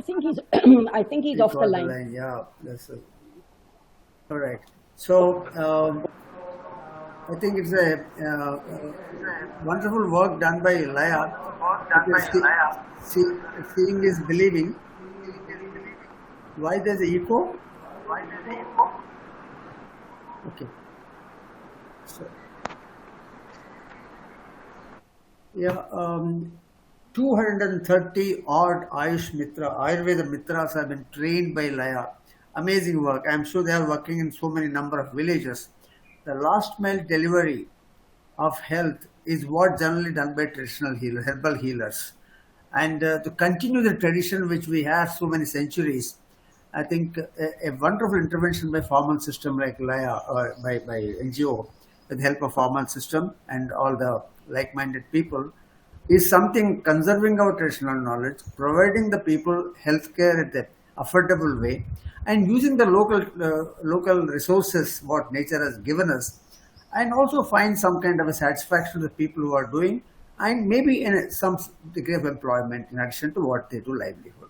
think he's I think he's He off the got the line. line. Yeah, that's correct. So I think it's a wonderful work done by Laya, because seeing is believing. Why there's a echo? Okay. So yeah, 230 odd Ayush Mitra, Ayurveda Mitras have been trained by Laya. Amazing work. I'm sure they are working in so many number of villages. The last mile delivery of health is what generally done by traditional healers, herbal healers. And to continue the tradition which we have so many centuries, I think a wonderful intervention by formal system like Laya or by NGO with the help of formal system and all the like-minded people is something conserving our traditional knowledge, providing the people healthcare at the affordable way, and using the local resources what nature has given us, and also find some kind of a satisfaction to the people who are doing, and maybe in some degree of employment in addition to what they do livelihood.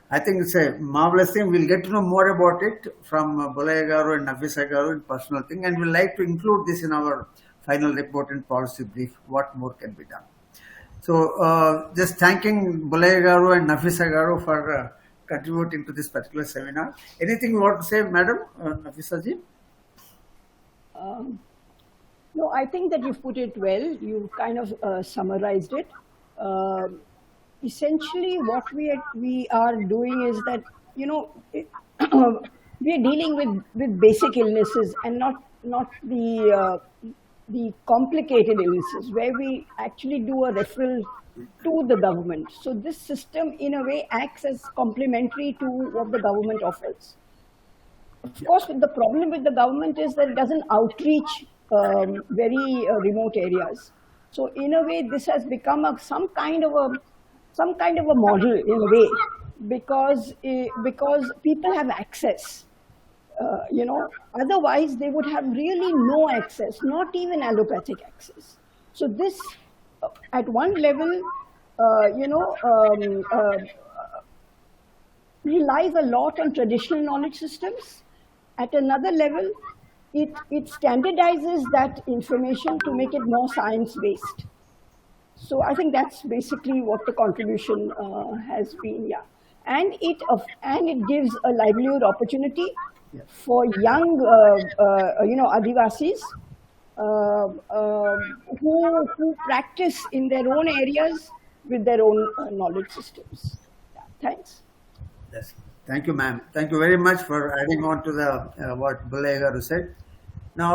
I think it's a marvelous thing. We'll get to know more about it from Bulaya Garu and Nafisa Garu in personal thing, and we'd like to include this in our final report and policy brief. What more can be done? So, just thanking Bulaya Garu and Nafisa Garu for contributing to this particular seminar. Anything you want to say, Madam Nafisa ji? Um, no, I think that you've put it well. You kind of summarized it. Um Essentially, what we are doing is that, you know, we are dealing with basic illnesses and not the complicated illnesses where we actually do a referral to the government. So this system, in a way, acts as complementary to what the government offers. Of course, the problem with the government is that it doesn't outreach very remote areas. So in a way, this has become some kind of a model in a way, because people have access. Otherwise they would have really no access, not even allopathic access. So this, at one level, relies a lot on traditional knowledge systems. At another level, it standardizes that information to make it more science based. So I think that's basically what the contribution has been. Yeah, and it gives a livelihood opportunity Yeah. for young, Adivasis who practice in their own areas with their own knowledge systems. Yeah, thanks. Yes. Thank you, ma'am. Thank you very much for adding on to the what Bulaya Garu said. Now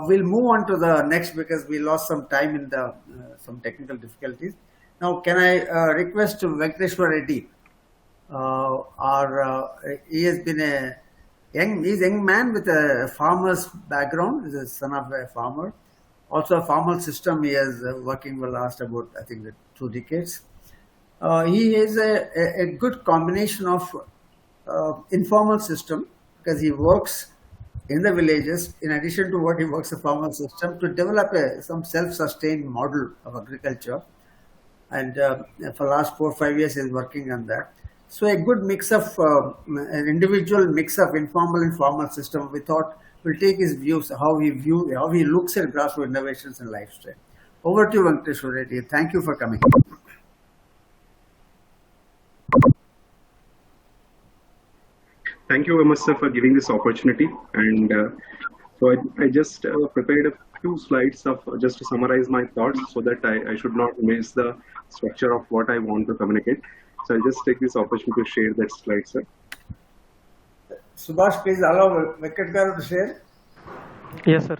we'll move on to the next because we lost some time in the some technical difficulties. Now, can I request Venkateshwar Reddy? He has been he's a young man with a farmer's background. He's a son of a farmer. Also, a formal system he is working for last about I think 2 decades. He is a good combination of informal system because he works in the villages in addition to what he works a formal system to develop some self-sustained model of agriculture, and for last 4 or 5 years he's working on that. So a good mix of an individual mix of informal and formal system we thought will take his views, how he looks at grassroots innovations and lifestyle. Over to you, Venkateshwar Reddy. Thank you for coming. Thank you very much, sir, for giving this opportunity. And I just prepared a few slides of just to summarize my thoughts so that I should not miss the structure of what I want to communicate. So I'll just take this opportunity to share that slide, sir. Subhash, please allow Venkat Garu to share. Yes, sir.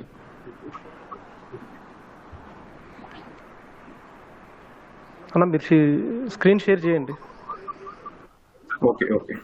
అన్న మీరు screen share చేయండి. Okay okay.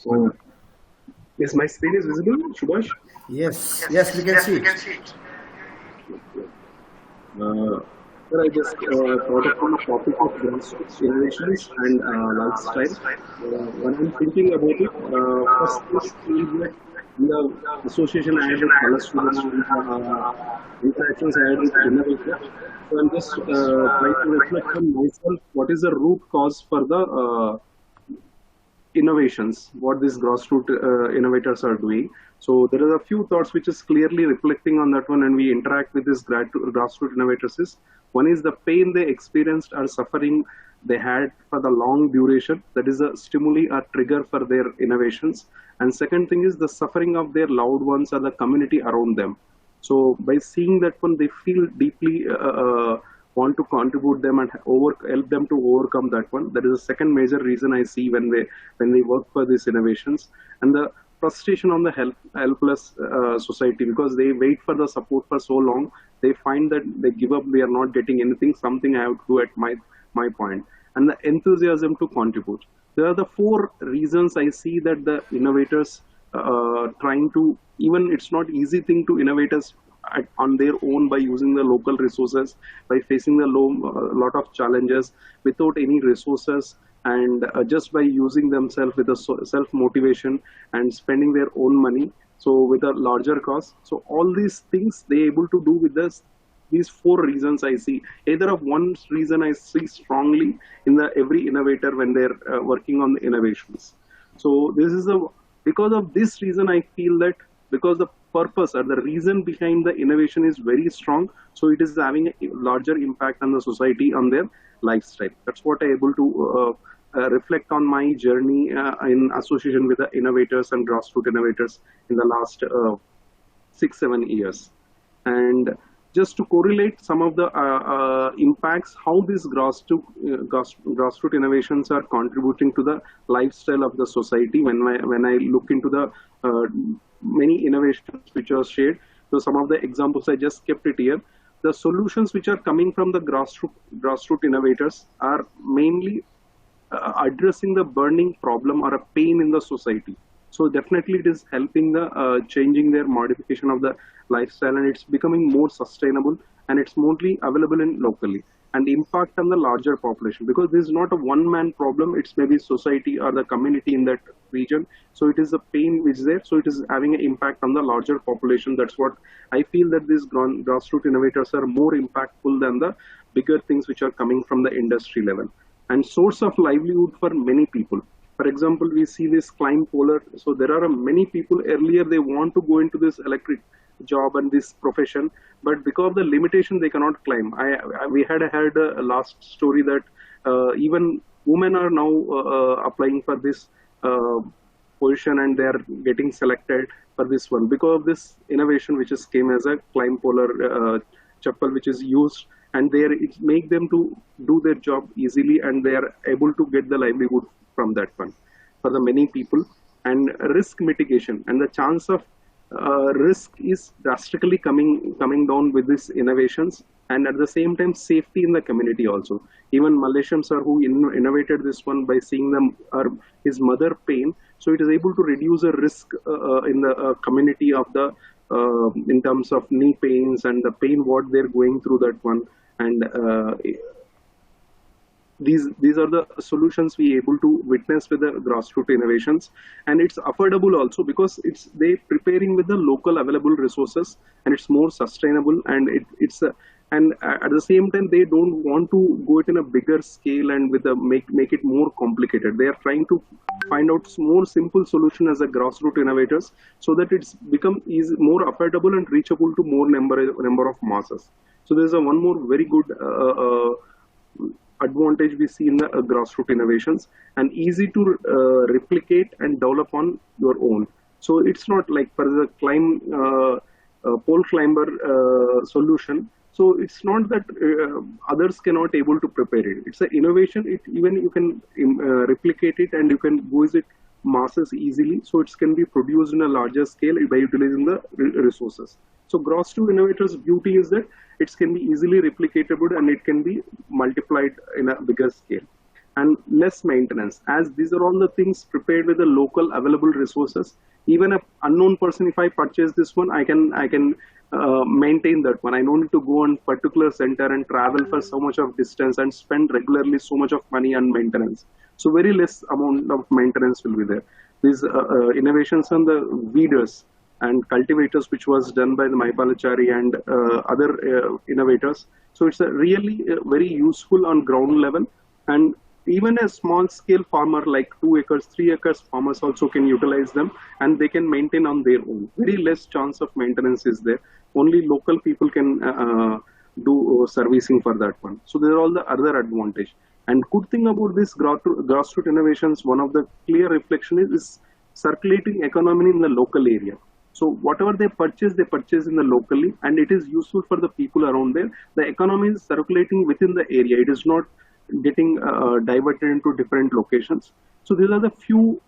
So Yes, my screen is visible, Subhash. Yes, yes, we can see it. Uh, Sir, I just thought upon the topic of grassroots innovations and lifestyle. When I'm thinking about it, first this feels like the association I had with fellow students and interactions I had with innovators. So I'm just trying to reflect on myself. What is the root cause for the innovations, what these grassroots innovators are doing. So there are a few thoughts which is clearly reflecting on that one, and we interact with these grassroots innovators. Is one is the pain they experienced or suffering they had for the long duration. That is a stimuli or trigger for their innovations. And second thing is the suffering of their loved ones or the community around them. So by seeing that one, they feel deeply want to contribute them and help them to overcome that one. That is the second major reason I see when they work for these innovations, and the frustration on the helpless society, because they wait for the support for so long. They find that they give up. They are not getting anything. Something I have to do at my point, and the enthusiasm to contribute. There are the four reasons I see that the innovators trying to, even it's not easy thing to innovators on their own by using the local resources, by facing the lot of challenges without any resources, and just by using themselves with a self motivation and spending their own money, so with a larger cost. So all these things they able to do with this, these four reasons I see. Either of one reason I see strongly in the every innovator when they're working on the innovations. So this is a, because of this reason I feel that, because the purpose or the reason behind the innovation is very strong, so it is having a larger impact on the society, on their lifestyle. That's what I able to reflect on my journey in association with the innovators and grassroots innovators in the last 6-7 years. And just to correlate some of the impacts, how these grassroots innovations are contributing to the lifestyle of the society. When I look into the many innovations which are shared, so some of the examples I just kept it here. The solutions which are coming from the grassroots innovators are mainly addressing the burning problem or a pain in the society. So definitely it is helping the changing their modification of the lifestyle, and it's becoming more sustainable, and it's mostly available in locally, and impact on the larger population, because this is not a one-man problem. It's maybe society or the community in that region. So it is a pain which is there. So it is having an impact on the larger population. That's what I feel, that these grassroots innovators are more impactful than the bigger things which are coming from the industry level, and source of livelihood for many people. For example, we see this climb polar. So there are many people earlier they want to go into this electric job and this profession, but because of the limitation they cannot climb. We had heard a last story that even women are now applying for this position, and they are getting selected for this one because of this innovation which is came as a climb polar chappal which is used, and there it make them to do their job easily, and they are able to get the livelihood from that one for the many people. And risk mitigation, and the chance of risk is drastically coming down with these innovations, and at the same time safety in the community also. Even Malaysian sir who innovated this one, by seeing them or his mother pain, so it is able to reduce a risk in the community of the in terms of knee pains and the pain what they're going through that one. And these are the solutions we able to witness with the grassroots innovations. And it's affordable also, because it's they preparing with the local available resources, and it's more sustainable, and it's and at the same time they don't want to go it in a bigger scale and with a make it more complicated. They are trying to find out more simple solution as a grassroots innovators, so that it's become easy, more affordable and reachable to more number of masses. So there's a one more very good advantage we see in the grassroots innovations, and easy to replicate and develop on your own. So it's not like for the pole climber solution. So it's not that others cannot able to prepare it. It's an innovation. It even you can replicate it, and you can visit masses easily. So it can be produced in a larger scale by utilizing the resources. So grassroots innovators' beauty is that it can be easily replicatable, and it can be multiplied in a bigger scale, and less maintenance. As these are all the things prepared with the local available resources, even an unknown person, if I purchase this one, I can maintain that one. I don't need to go on particular center and travel for so much of distance and spend regularly so much of money on maintenance. So very less amount of maintenance will be there. These innovations on the weeders and cultivators, which was done by the Maipalachari and other innovators. So it's a really very useful on ground level, and even a small scale farmer like 2 acres, 3 acres farmers also can utilize them, and they can maintain on their own. Very less chance of maintenance is there. Only local people can do servicing for that one. So there are all the other advantage. And good thing about this grassroots innovations, one of the clear reflection is circulating economy in the local area. So whatever they purchase in the locally, and it is useful for the people around there. The economy is circulating within the area. It is not getting diverted into different locations. So these are the few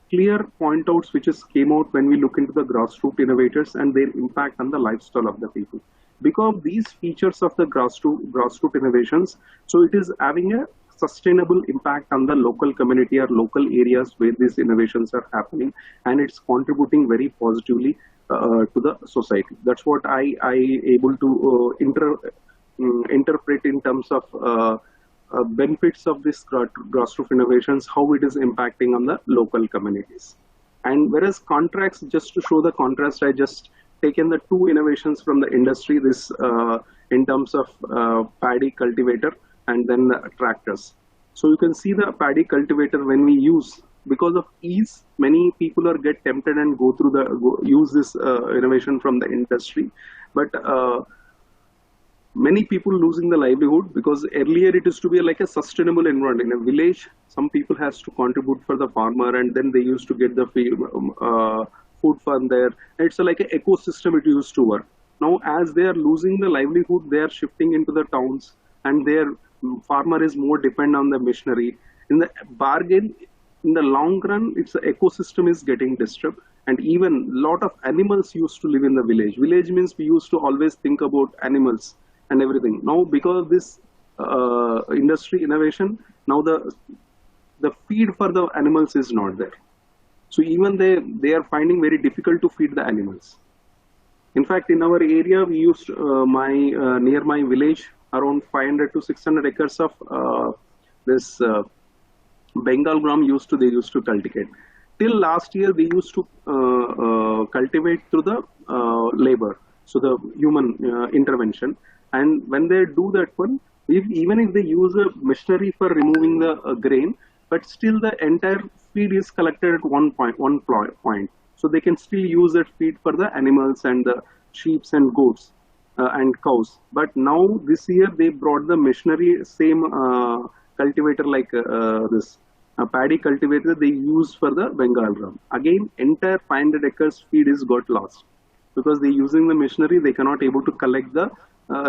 clear point outs which has came out when we look into the grassroots innovators and their impact on the lifestyle of the people. Because of these features of the grassroots innovations, so it is having a sustainable impact on the local community or local areas where these innovations are happening, and it's contributing very positively to the society. That's what I able to interpret in terms of benefits of this grassroots innovations, how it is impacting on the local communities. And whereas contracts, just to show the contrast, I just taken the 2 innovations from the industry, this in terms of paddy cultivator and then the tractors. So you can see the paddy cultivator when we use, because of ease, many people are get tempted and go through use this innovation from the industry. But many people losing the livelihood, because earlier it used to be like a sustainable environment. In a village, some people has to contribute for the farmer, and then they used to get the food from there. It's like an ecosystem it used to work. Now, as they are losing the livelihood, they are shifting into the towns, and their farmer is more dependent on the machinery. In the bargain, in the long run, it's the ecosystem is getting disturbed, and even lot of animals used to live in the village. Village means we used to always think about animals and everything. Now, because of this industry innovation, now the feed for the animals is not there. So even they are finding very difficult to feed the animals. In fact, in our area, we used near my village, around 500 to 600 acres of this Bengal gram they used to cultivate. Till last year, they used to cultivate through the labor, so the human intervention. And when they do that one, even if they use a machinery for removing the grain, but still the entire feed is collected at one point. So they can still use that feed for the animals and the sheep and goats and cows. But now this year they brought the machinery, same cultivator like this paddy cultivator they use for the Bengal gram. Again, entire 500 acres feed is got lost, because they using the machinery, they cannot able to collect the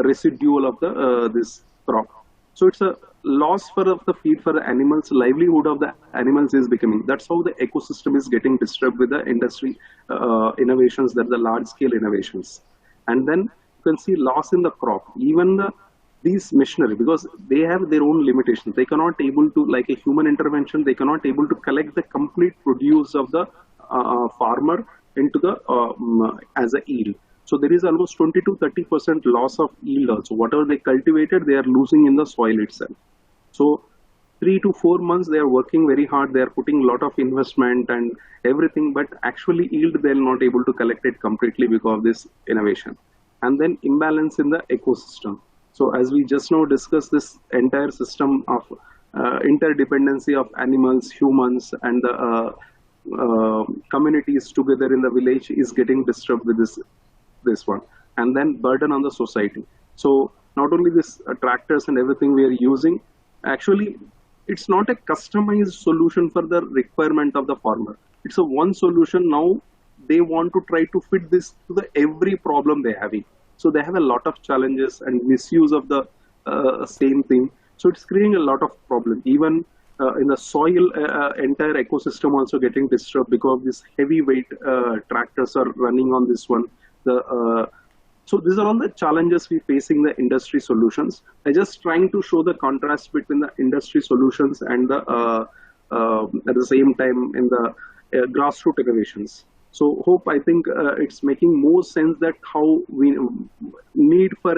residual of the this crop. So it's a loss for the feed for the animals. Livelihood of the animals is becoming. That's how the ecosystem is getting disturbed with the industry innovations, that the large scale innovations. And then you can see loss in the crop. Even these machinery, because they have their own limitations. They cannot able to, like a human intervention, they cannot able to collect the complete produce of the farmer into the as a yield. So there is almost 20 to 30% loss of yield also. Whatever they cultivated, they are losing in the soil itself. So 3 to 4 months, they are working very hard. They are putting a lot of investment and everything, but actually yield, they are not able to collect it completely because of this innovation. And then imbalance in the ecosystem. So as we just now discussed, this entire system of interdependency of animals, humans, and the communities together in the village is getting disturbed with this one, and then burden on the society. So not only this tractors and everything we are using, actually it's not a customized solution for the requirement of the farmer. It's a one solution. Now they want to try to fit this to the every problem they're having. So they have a lot of challenges and misuse of the same thing. So it's creating a lot of problem. Even in the soil, entire ecosystem also getting disturbed because these heavyweight tractors are running on this one. So these are all the challenges we facing the industry solutions. I just trying to show the contrast between the industry solutions and the at the same time in the grassroots innovations. So hope I think it's making more sense that how we need for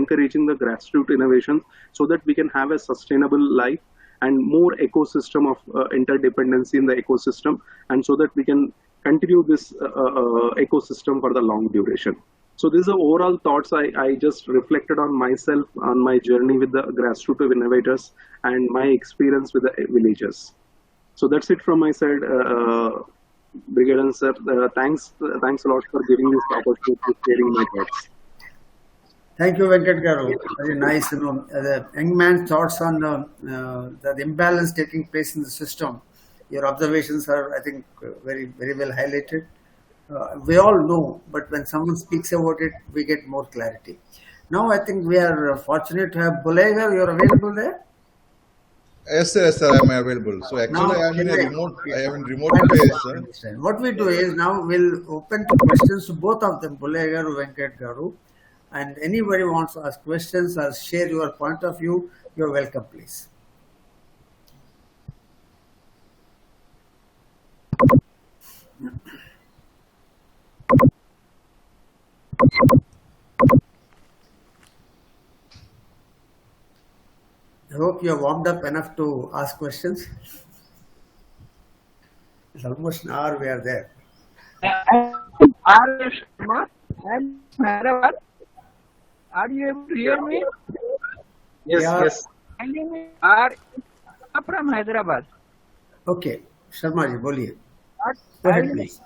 encouraging the grassroots innovations so that we can have a sustainable life and more ecosystem of interdependency in the ecosystem, and so that we can continue this ecosystem for the long duration. So these are overall thoughts I just reflected on myself on my journey with the grassroots of innovators and my experience with the villagers. So that's it from my side, Brigadier sir. Thanks a lot for giving this opportunity to sharing my thoughts. Thank you, Venkat Garu. Very nice. The young man's thoughts on the imbalance taking place in the system. Your observations are, I think, very well highlighted. We all know, but when someone speaks about it, we get more clarity. Now, I think we are fortunate to have Bulega. You are available there? Yes, sir, I am available. So actually, I am in remote place, sir. What we do is now we'll open to questions to both of them, Bulega Garu, Venkat Garu. And anybody wants to ask questions or share your point of view, you're welcome, please. I hope you are warmed up enough to ask questions. It's almost an hour we are there. R.S. Sharma, I'm Hyderabad. Are you able to hear me? Yes, Yeah. yes. My name is R. from Hyderabad. Okay, Sharma ji, boliye. What Go ahead, I- please.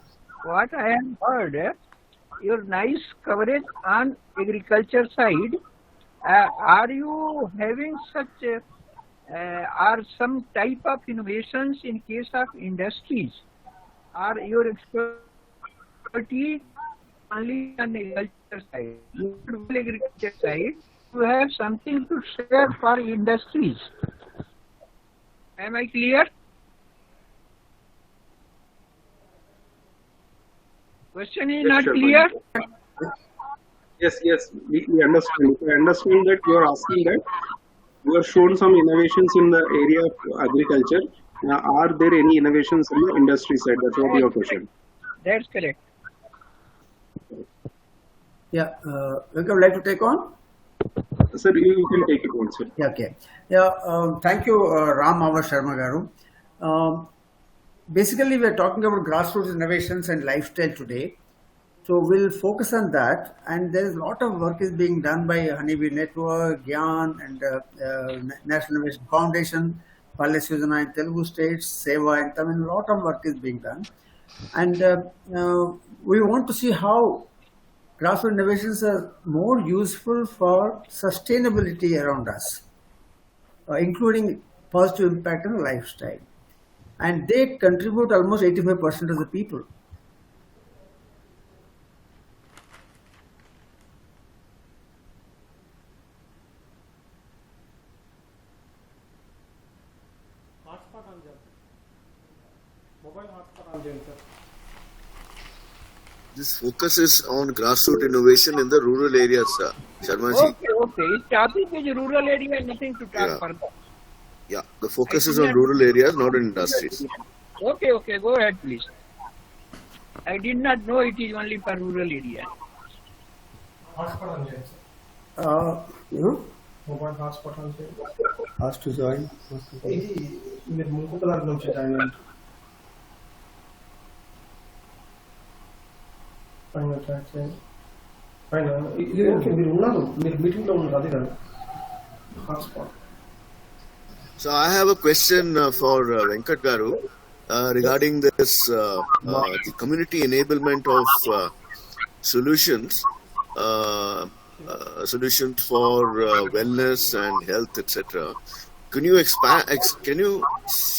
What I have heard, your nice coverage on agriculture side. Are you having such or some type of innovations in case of industries? Are your expertise only on the agriculture side? Agriculture side, you have something to share for industries. Am I clear? Question is Yes, not sure, clear. Yes, we understand. I understand that you are asking that you have shown some innovations in the area of agriculture. Now, are there any innovations in the industry side? That's what your question. That's correct. Yeah, Venkat, would like to take on? Sir, you can take it on, sir. Yeah, okay. Yeah, thank you, Ram Avar Sharma Garu. Basically, we're talking about grassroots innovations and lifestyle today. So we'll focus on that. And there's a lot of work is being done by Honeybee Network, Gyan, and National Innovation Foundation, Policy Yojana in Telugu states, Seva in Tamil. A lot of work is being done. And we want to see how grassroots innovations are more useful for sustainability around us, including positive impact on lifestyle. And they contribute almost 85% of the people. Hotspot on చేయండి. Mobile hotspot on చేయండి, sir. This focus is on grassroots innovation in the rural areas, Sharma ji. Okay. This topic is rural area, nothing to talk Yeah. further. Yeah, the focus is on rural areas, not in industries. Okay, go ahead, please. I did not know it is only for rural area. Hotspot on చేయండి, sir. Mobile hotspot on చేయండి. Asked to join. ఇది మీరు ఇంకొక దాంట్లో నుంచి join అయ్యండి. పైన track చేయండి. పైన ఇది ఓకే, మీరు ఉన్నారు, మీరు మీటింగ్ లో ఉన్నారు, అదే కదా hotspot. So I have a question for Venkat Garu regarding this the community enablement of solutions for wellness and health, etc. Can you can you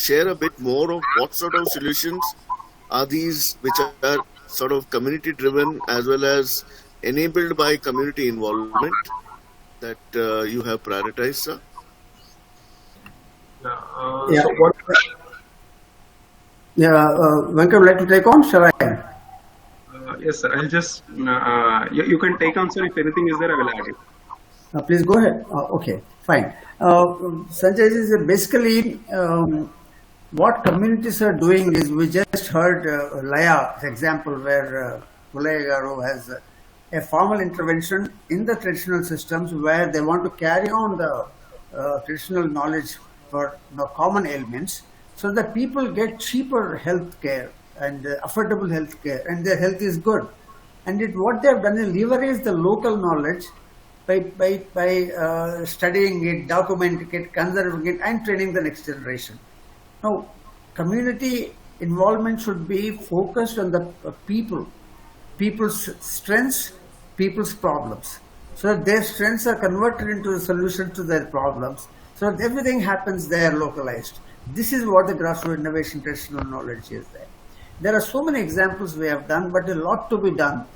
share a bit more of what sort of solutions are these, which are sort of community driven as well as enabled by community involvement, that you have prioritized, sir? Yeah. So what, Venkat, would like to take on? Shall I? yes, sir. I'll just you can take on, sir. If anything is there, I will add it. Please go ahead. Okay, fine. Sanjay, is basically what communities are doing is, we just heard Laya example where Pulayagaru has a formal intervention in the traditional systems where they want to carry on the traditional knowledge for common ailments, so that people get cheaper health care and affordable health care, and their health is good. And what they have done is leverage the local knowledge by studying it, documenting it, conserving it, and training the next generation. Now, community involvement should be focused on the people's strengths, people's problems, so that their strengths are converted into a solution to their problems, so that everything happens there localized. This is what the grassroots innovation traditional knowledge is there. There are so many examples we have done, but a lot to be done.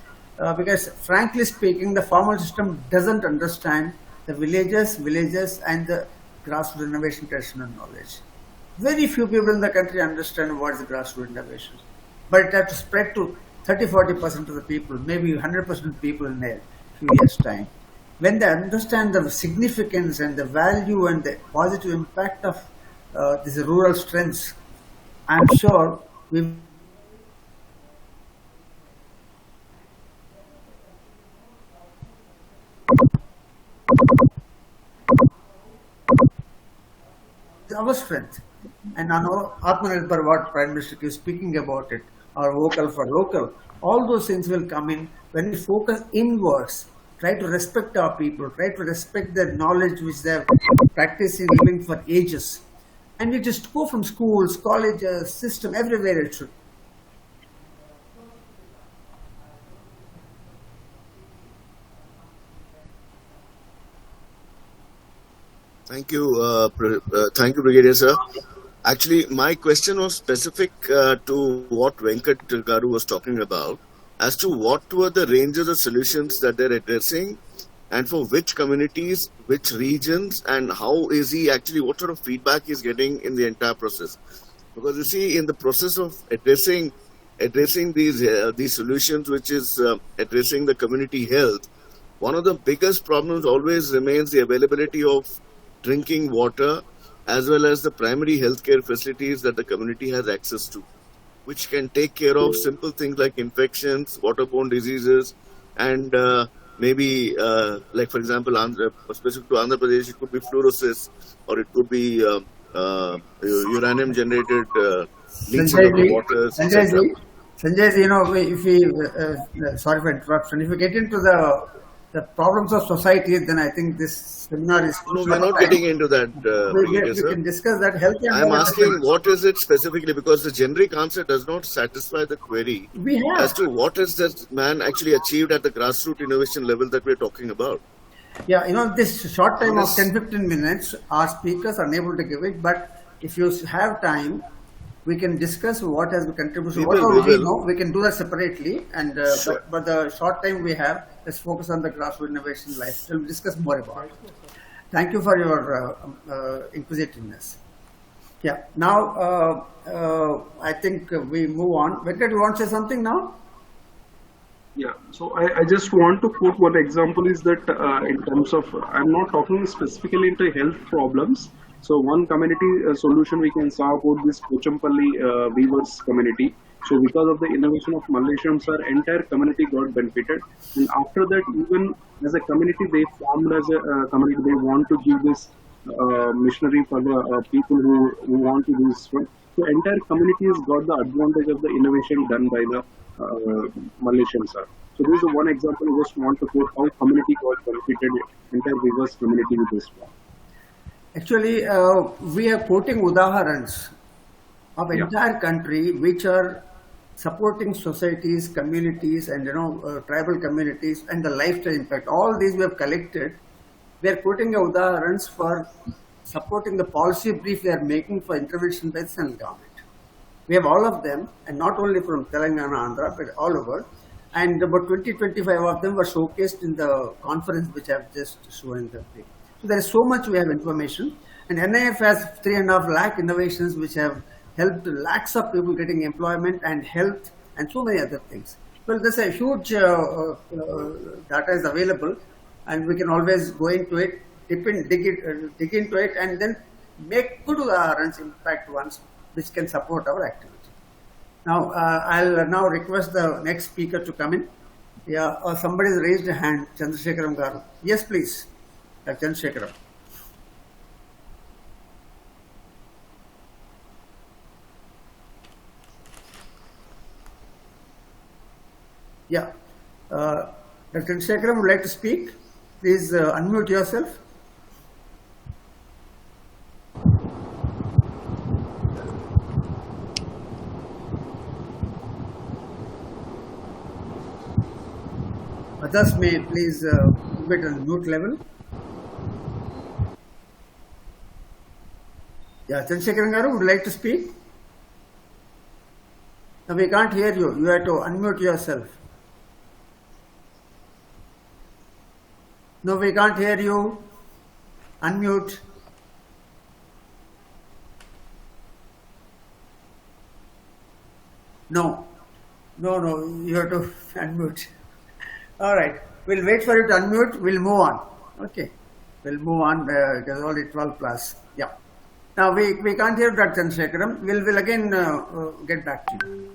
Because frankly speaking, the formal system doesn't understand the villages and the grassroots innovation traditional knowledge. Very few people in the country understand what is the grassroots innovation. But it has to spread to 30-40% of the people, maybe 100% of people in a few years' time. When they understand the significance and the value and the positive impact of these rural strengths, I'm sure we our strength. And Atmanirbhar, what Prime Minister is speaking about it, or vocal for local, all those things will come in when we focus inwards, try to respect our people, try to respect the knowledge which they have practiced in living for ages. And we just go from schools, colleges, system, everywhere it should. Thank you, Brigadier Sir. Actually, my question was specific to what Venkat Garu was talking about, as to what were the ranges of solutions that they're addressing, and for which communities, which regions, and how is he actually, what sort of feedback he's getting in the entire process. Because you see, in the process of addressing these solutions, which is addressing the community health, one of the biggest problems always remains the availability of drinking water, as well as the primary healthcare facilities that the community has access to, which can take care of simple things like infections, waterborne diseases, and maybe, like for example, specific to Andhra Pradesh, it could be fluorosis, or it could be uranium-generated leaching of the waters, etc. Sanjay, if we, sorry for interruption, if we get into the problems of society, then I think this seminar is... No, we're not getting into that, we can discuss that. Health and I'm asking what is it specifically, because the generic answer does not satisfy the query as to what has this man actually achieved at the grassroots innovation level that we're talking about. Yeah, this short time of 10-15 minutes, our speakers are unable to give it, but if you have time, we can discuss what has been contributed. We can do that separately, and Sure. but the short time we have, let's focus on the grassroots innovation life. We'll discuss more about it. Thank you for your inquisitiveness. Yeah, now I think we move on. Venkat, you want to say something now? Yeah, so I just want to quote one example is that in terms of, I'm not talking specifically into health problems. So one community solution we can saw about this Pochampalli weavers community. So because of the innovation of Malaysians, our entire community got benefited. And after that, even as a community, they formed as a community, they want to give this missionary for the people who want to do this. So entire community has got the advantage of the innovation done by the Malaysians. So this is one example I just want to quote how community got benefited, entire weavers community with this one. Actually, we are quoting udaharans of entire country which are supporting societies, communities, and tribal communities, and the lifestyle impact. All these we have collected. We are quoting udaharans for supporting the policy brief they are making for intervention by the central government. We have all of them, and not only from Telangana, Andhra, but all over. And about 20-25 of them were showcased in the conference which I have just shown in the thing. So there is so much we have information, and NIF has 3.5 lakh innovations which have helped lakhs of people getting employment and health and so many other things. Well, there's a huge data is available, and we can always go into it, dig into it, and then make good udaharans, impact ones, which can support our activity. Now, I'll now request the next speaker to come in. Yeah, somebody's raised a hand, Chandrasekharam Garu. Yes, please, Chandrasekharam. Yeah, Dr. Chandrasekharam would like to speak. Please unmute yourself. Others may please keep it on mute level. Yeah, Chandrasekharan Garu would like to speak. No, we can't hear you. You have to unmute yourself. No, we can't hear you. Unmute. No, you have to unmute. All right, we'll wait for you to unmute. We'll move on. Okay, we'll move on because only 12 plus. Yeah. Now we can't hear Dr. Chandrasekharam. We'll again get back to you.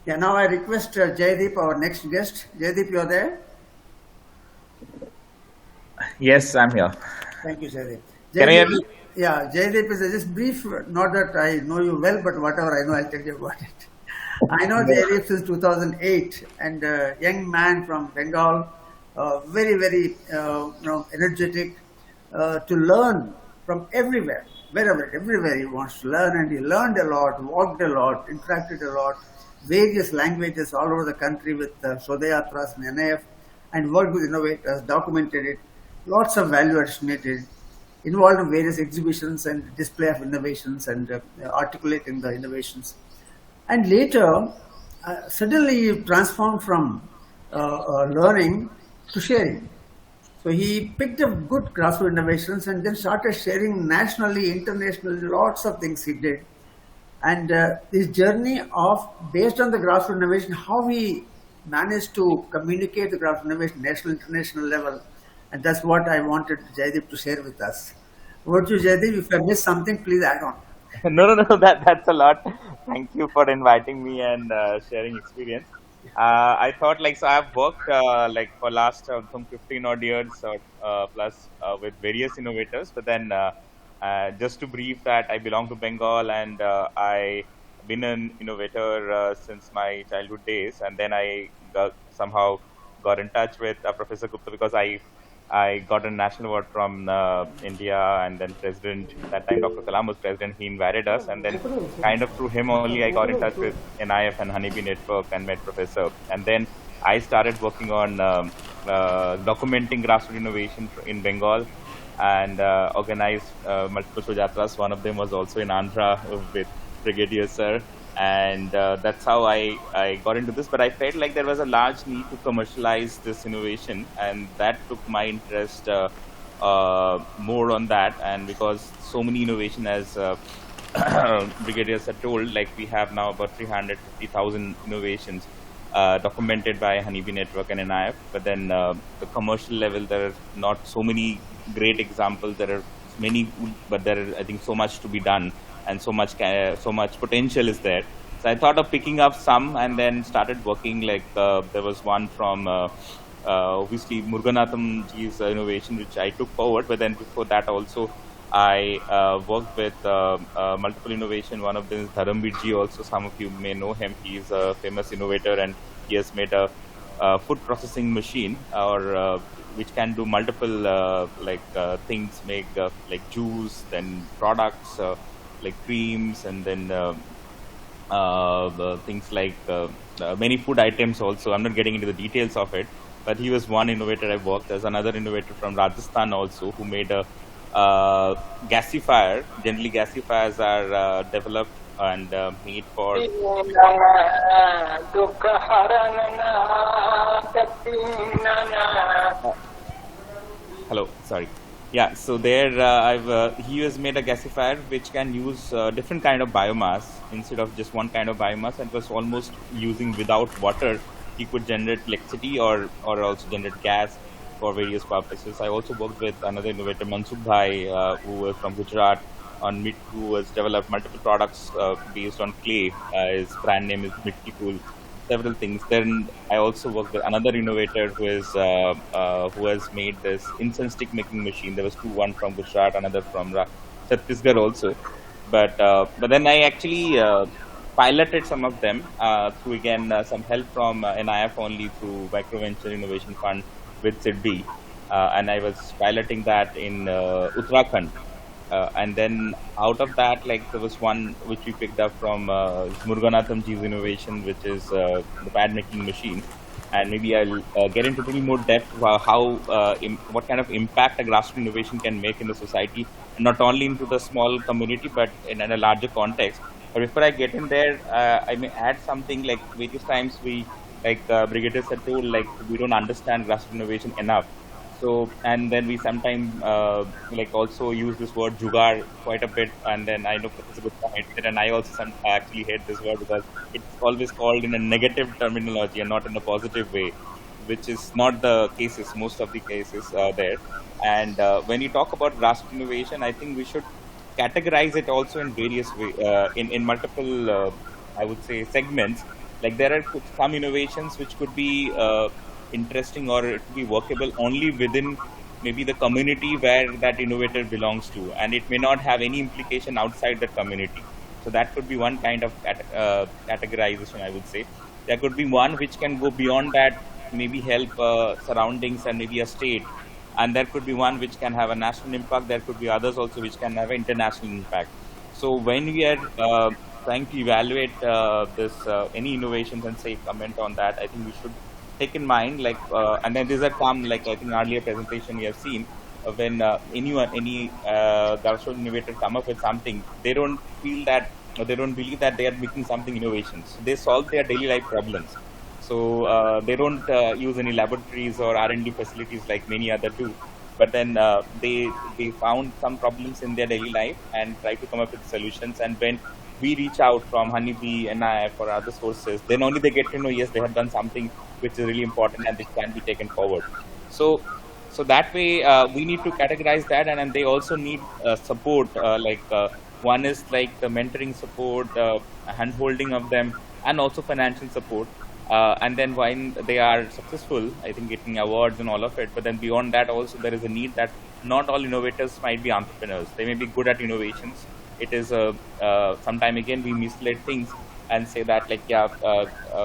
Yeah. Now I request Jaideep, our next guest. Jaideep, you're there. Yes, I'm here. Thank you, Jaideep. Can you hear me? Yeah, Jaideep is just brief. Not that I know you well, but whatever I know, I'll tell you about it. I know Jaideep since 2008, and a young man from Bengal, very, very energetic, to learn from everywhere, everywhere he wants to learn, and he learned a lot, walked a lot, interacted a lot, various languages all over the country with Shodayatras and NIF, and worked with innovators, documented it, lots of value addition, involved in various exhibitions and display of innovations and articulating the innovations. And later, suddenly he transformed from learning to sharing. So he picked up good grassroots innovations and then started sharing nationally, internationally, lots of things he did. And this journey of, based on the grassroots innovation, how we managed to communicate the grassroots innovation national, international level. And that's what I wanted Jaideep to share with us. Over to you, Jaideep. If I missed something, please add on. No, that's a lot. Thank you for inviting me and sharing experience. I thought so I've worked for last some 15 odd years plus with various innovators, but then just to brief that I belong to Bengal and I've been an innovator since my childhood days, and then I somehow got in touch with Professor Gupta because I got a national award from India, and then President, that time Dr. Kalam was president, he invited us, and then kind of through him only I got in touch with NIF and Honeybee Network and met Professor. And then I started working on documenting grassroots innovation in Bengal and organized multiple Shojatras. One of them was also in Andhra with Brigadier Sir. And that's how I got into this, but I felt like there was a large need to commercialize this innovation, and that took my interest more on that. And because so many innovation, as Brigadier Sir told, we have now about 350,000 innovations documented by Honeybee Network and NIF, but then the commercial level, there are not so many great examples. There are many, but there is, I think, so much to be done. And so much potential is there. So I thought of picking up some and then started working. There was one from obviously Muruganathan ji's innovation, which I took forward. But then before that also, I worked with multiple innovation. One of them is Dharambir ji. Also, some of you may know him. He is a famous innovator, and he has made a food processing machine which can do multiple things, make juice, then products. Like creams, and then things like many food items also. I'm not getting into the details of it, but he was one innovator I worked. There's another innovator from Rajasthan also who made a gasifier. Generally, gasifiers are developed and made for... Hello, sorry. Yeah, so there he has made a gasifier which can use different kind of biomass instead of just one kind of biomass, and was almost using without water. He could generate electricity or also generate gas for various purposes. I also worked with another innovator, Mansukh Bhai, who was from Gujarat, on Meet, who has developed multiple products based on clay. His brand name is Mitti Cool. Several things. Then I also worked with another innovator who has made this incense stick making machine. There was two, one from Gujarat, another from Chhattisgarh also. But then I actually piloted some of them through again some help from NIF only through Microventure Innovation Fund with SIDBI, and I was piloting that in Uttarakhand. And then out of that, like there was one which we picked up from Muruganathan Ji's innovation, which is the pad making machine. And maybe I'll get into a little more depth what kind of impact a grassroots innovation can make in the society, and not only into the small community, but in a larger context. But before I get in there, I may add something like various times Brigadier said told, like we don't understand grassroots innovation enough. So, and then we sometimes also use this word jugaad quite a bit, and then I know it's a good point, and I also actually hate this word because it's always called in a negative terminology and not in a positive way, which is not the cases, most of the cases there. And when you talk about grassroots innovation, I think we should categorize it also in various way, in multiple, I would say, segments. Like there are some innovations which could be interesting or it could be workable only within maybe the community where that innovator belongs to, and it may not have any implication outside that community. So that could be one kind of categorization, I would say. There could be one which can go beyond that, maybe help surroundings and maybe a state, and there could be one which can have a national impact. There could be others also which can have an international impact. So when we are trying to evaluate any innovations and say comment on that, I think we should take in mind and then these are come I think earlier presentation we have seen when any grassroots innovator come up with something, they don't feel that or they don't believe that they are making something innovations. They solve their daily life problems. So they don't use any laboratories or R&D facilities like many other do. But then they found some problems in their daily life and try to come up with solutions. And when we reach out from Honeybee, NIF or other sources, then only they get to know, yes, they have done something which is really important and it can be taken forward. So that way we need to categorize that, and they also need support. One is like the mentoring support, hand-holding of them, and also financial support. And then when they are successful, I think getting awards and all of it. But then beyond that, also there is a need that not all innovators might be entrepreneurs. They may be good at innovations. It is sometime again we mislead things and say that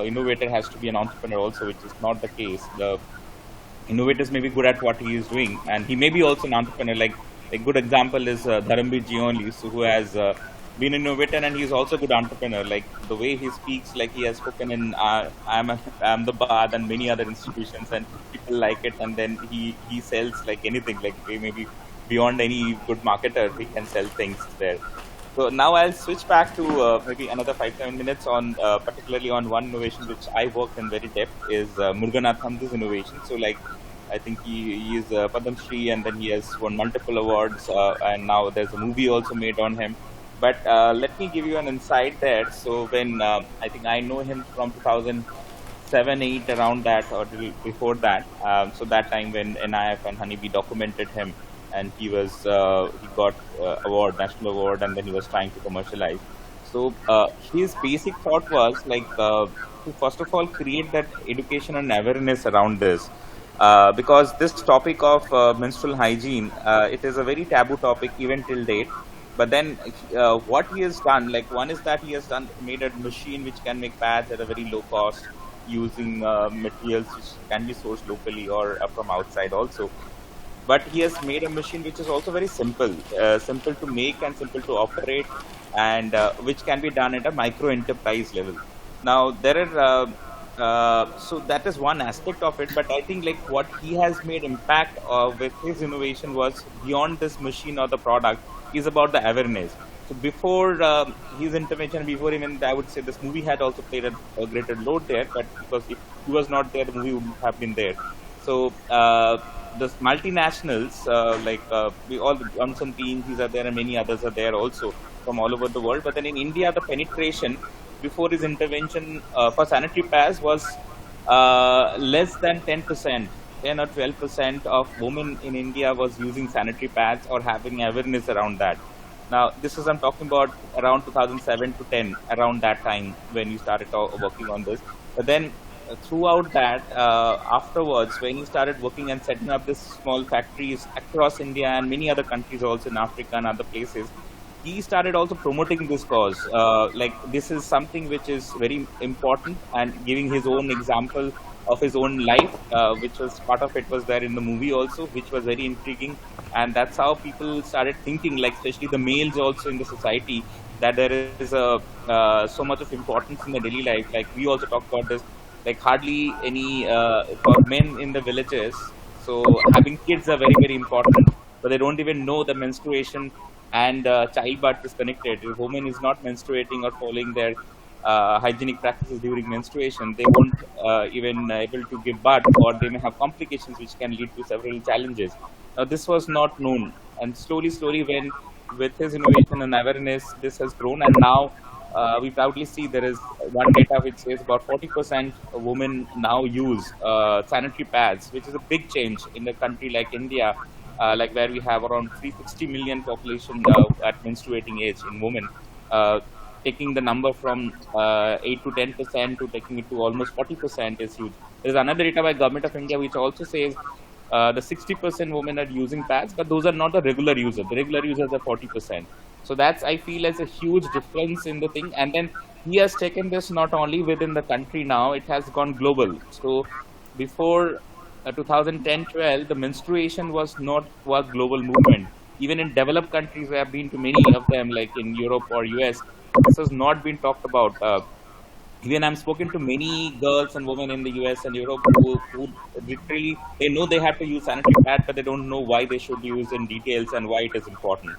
innovator has to be an entrepreneur also, which is not the case. The innovators may be good at what he is doing, and he may be also an entrepreneur. Like a good example is Dharamveer Ji only, who has been an innovator and he's also a good entrepreneur. Like the way he speaks, like he has spoken in Ahmedabad and many other institutions, and people like it. And then he sells like anything. Like maybe beyond any good marketer, he can sell things there. So now I'll switch back to maybe another 5-7 minutes on particularly on one innovation which I worked in very depth is Muruganathan's innovation. So I think he is Padam Shri, and then he has won multiple awards, and now there's a movie also made on him. But let me give you an insight there. So when I think I know him from 2007-8 around that or before that. So that time when NIF and Honeybee documented him, and he got award, national award, and then he was trying to commercialize. So his basic thought was to first of all create that education and awareness around this, because this topic of menstrual hygiene, it is a very taboo topic even till date. But then what he has done, one is that he has made a machine which can make pads at a very low cost using materials which can be sourced locally or from outside also. But he has made a machine which is also very simple to make and simple to operate, and which can be done at a micro enterprise level. Now there are so that is one aspect of it, but I think what he has made impact with his innovation was beyond this machine or the product, is about the awareness. So before his intervention, before even I would say this movie had also played a greater load there, but because if he was not there, the movie wouldn't have been there. So the multinationals, we all the Johnson teams, these are there, and many others are there also from all over the world. But then in India, the penetration before his intervention for sanitary pads was less than 10%. 10 or 12% of women in India was using sanitary pads or having awareness around that. Now, this is I'm talking about around 2007 to 10, around that time when we started working on this. But then throughout that, afterwards, when he started working and setting up these small factories across India and many other countries also in Africa and other places, he started also promoting this cause. Like this is something which is very important, and giving his own example of his own life, which was part of it was there in the movie also, which was very intriguing. And that's how people started thinking, like especially the males also in the society, that there is a so much of importance in the daily life. Like we also talk about this, like hardly any for men in the villages. So having kids are very important, but they don't even know the menstruation and childbirth is connected. If a woman is not menstruating or following their hygienic practices during menstruation, they won't even able to give birth, or they may have complications which can lead to several challenges. Now, this was not known, and slowly, when with his innovation and awareness, this has grown, and now we proudly see there is one data which says about 40% women now use sanitary pads, which is a big change in a country like India, like where we have around 360 million population at menstruating age in women. Taking the number from 8 to 10% to taking it to almost 40% is huge. There is another data by Government of India which also says the 60% women are using pads, but those are not the regular users. The regular users are 40%. So that's, I feel, as a huge difference in the thing. And then he has taken this not only within the country now, it has gone global. So before 2010-12, the menstruation was not a global movement. Even in developed countries, I have been to many of them, like in Europe or US, this has not been talked about. Even I'm spoken to many girls and women in the US and Europe who literally, they know they have to use sanitary pad, but they don't know why they should use in details and why it is important.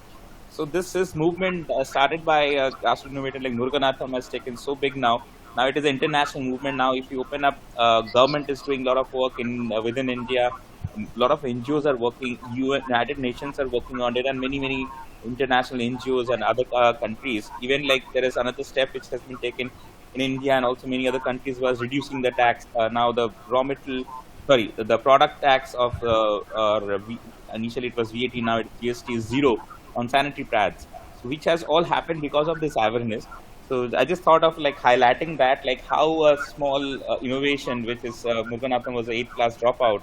So this movement started by a grassroots innovator like Muruganathan has taken so big now. Now it is an international movement. Now if you open up, government is doing a lot of work in within India. A lot of NGOs are working. United Nations are working on it, and many international NGOs and other countries. Even like there is another step which has been taken in India and also many other countries was reducing the tax. Now the the product tax of initially it was VAT, now it's GST is zero on sanitary pads, so which has all happened because of this awareness. So I just thought of like highlighting that, like how a small innovation, which is Muruganathan was an 8th class dropout,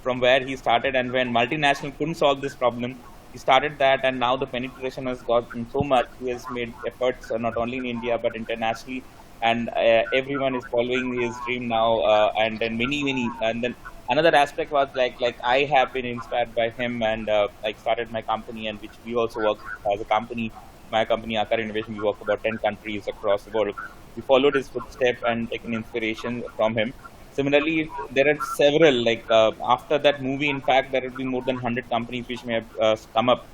from where he started, and when multinational couldn't solve this problem, he started that, and now the penetration has gotten so much. He has made efforts not only in India but internationally, and everyone is following his dream now. And then many, and then another aspect was like I have been inspired by him, and like started my company, and which we also work as a company. My company, Akar Innovation, we work about 10 countries across the world. We followed his footsteps and taken inspiration from him. Similarly, there are several, like after that movie, in fact, there have been more than 100 companies which may have come up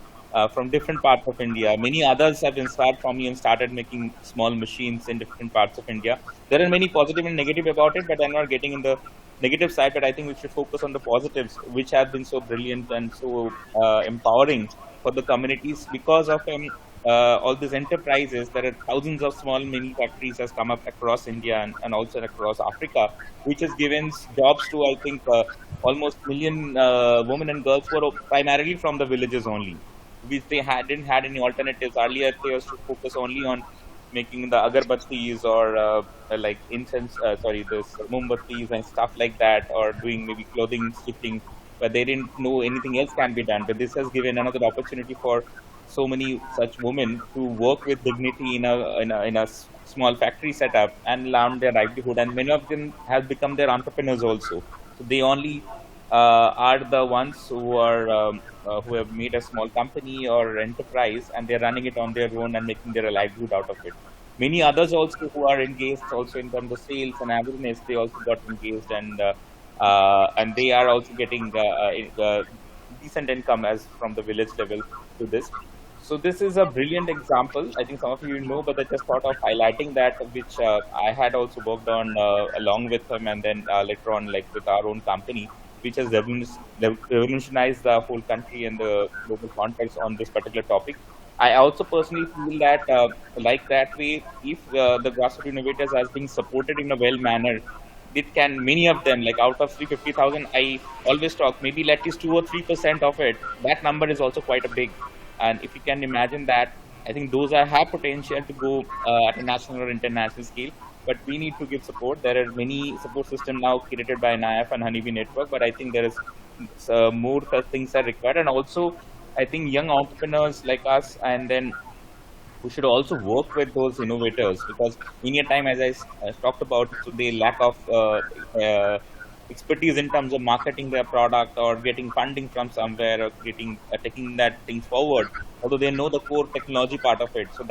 from different parts of India. Many others have inspired from me and started making small machines in different parts of India. There are many positive and negative about it, but I'm not getting in the negative side, but I think we should focus on the positives, which have been so brilliant and so empowering for the communities. Because of him, all these enterprises, there are thousands of small mini factories has come up across India and also across Africa, which has given jobs to, I think, almost million women and girls who are primarily from the villages only, which they didn't had any alternatives. Earlier, they used to focus only on making the agarbattis or like incense, this mombbattis and stuff like that, or doing maybe clothing stitching, but they didn't know anything else can be done. But this has given another opportunity for so many such women to work with dignity in a small factory setup and learn their livelihood, and many of them have become their entrepreneurs also. So they only are the ones who are who have made a small company or enterprise, and they're running it on their own and making their livelihood out of it. Many others also who are engaged also in terms of sales and awareness, they also got engaged, and they are also getting decent income as from the village level to this. So this is a brilliant example. I think some of you know, but I just thought of highlighting that, which I had also worked on along with him, and then later on, like with our own company, which has revolutionized the whole country and the global context on this particular topic. I also personally feel that, like that way, if the grassroots innovators are being supported in a well manner, it can, many of them, like out of 350,000, I always talk, maybe at least 2 or 3% of it, that number is also quite a big. And if you can imagine that, I think those have potential to go at a national or international scale. But we need to give support. There are many support systems now created by NIAF and Honeybee Network, but I think there is more such things are required. And also, I think young entrepreneurs like us, and then we should also work with those innovators, because in a time, as I talked about, so they lack of expertise in terms of marketing their product or getting funding from somewhere or getting taking that things forward, although they know the core technology part of it. So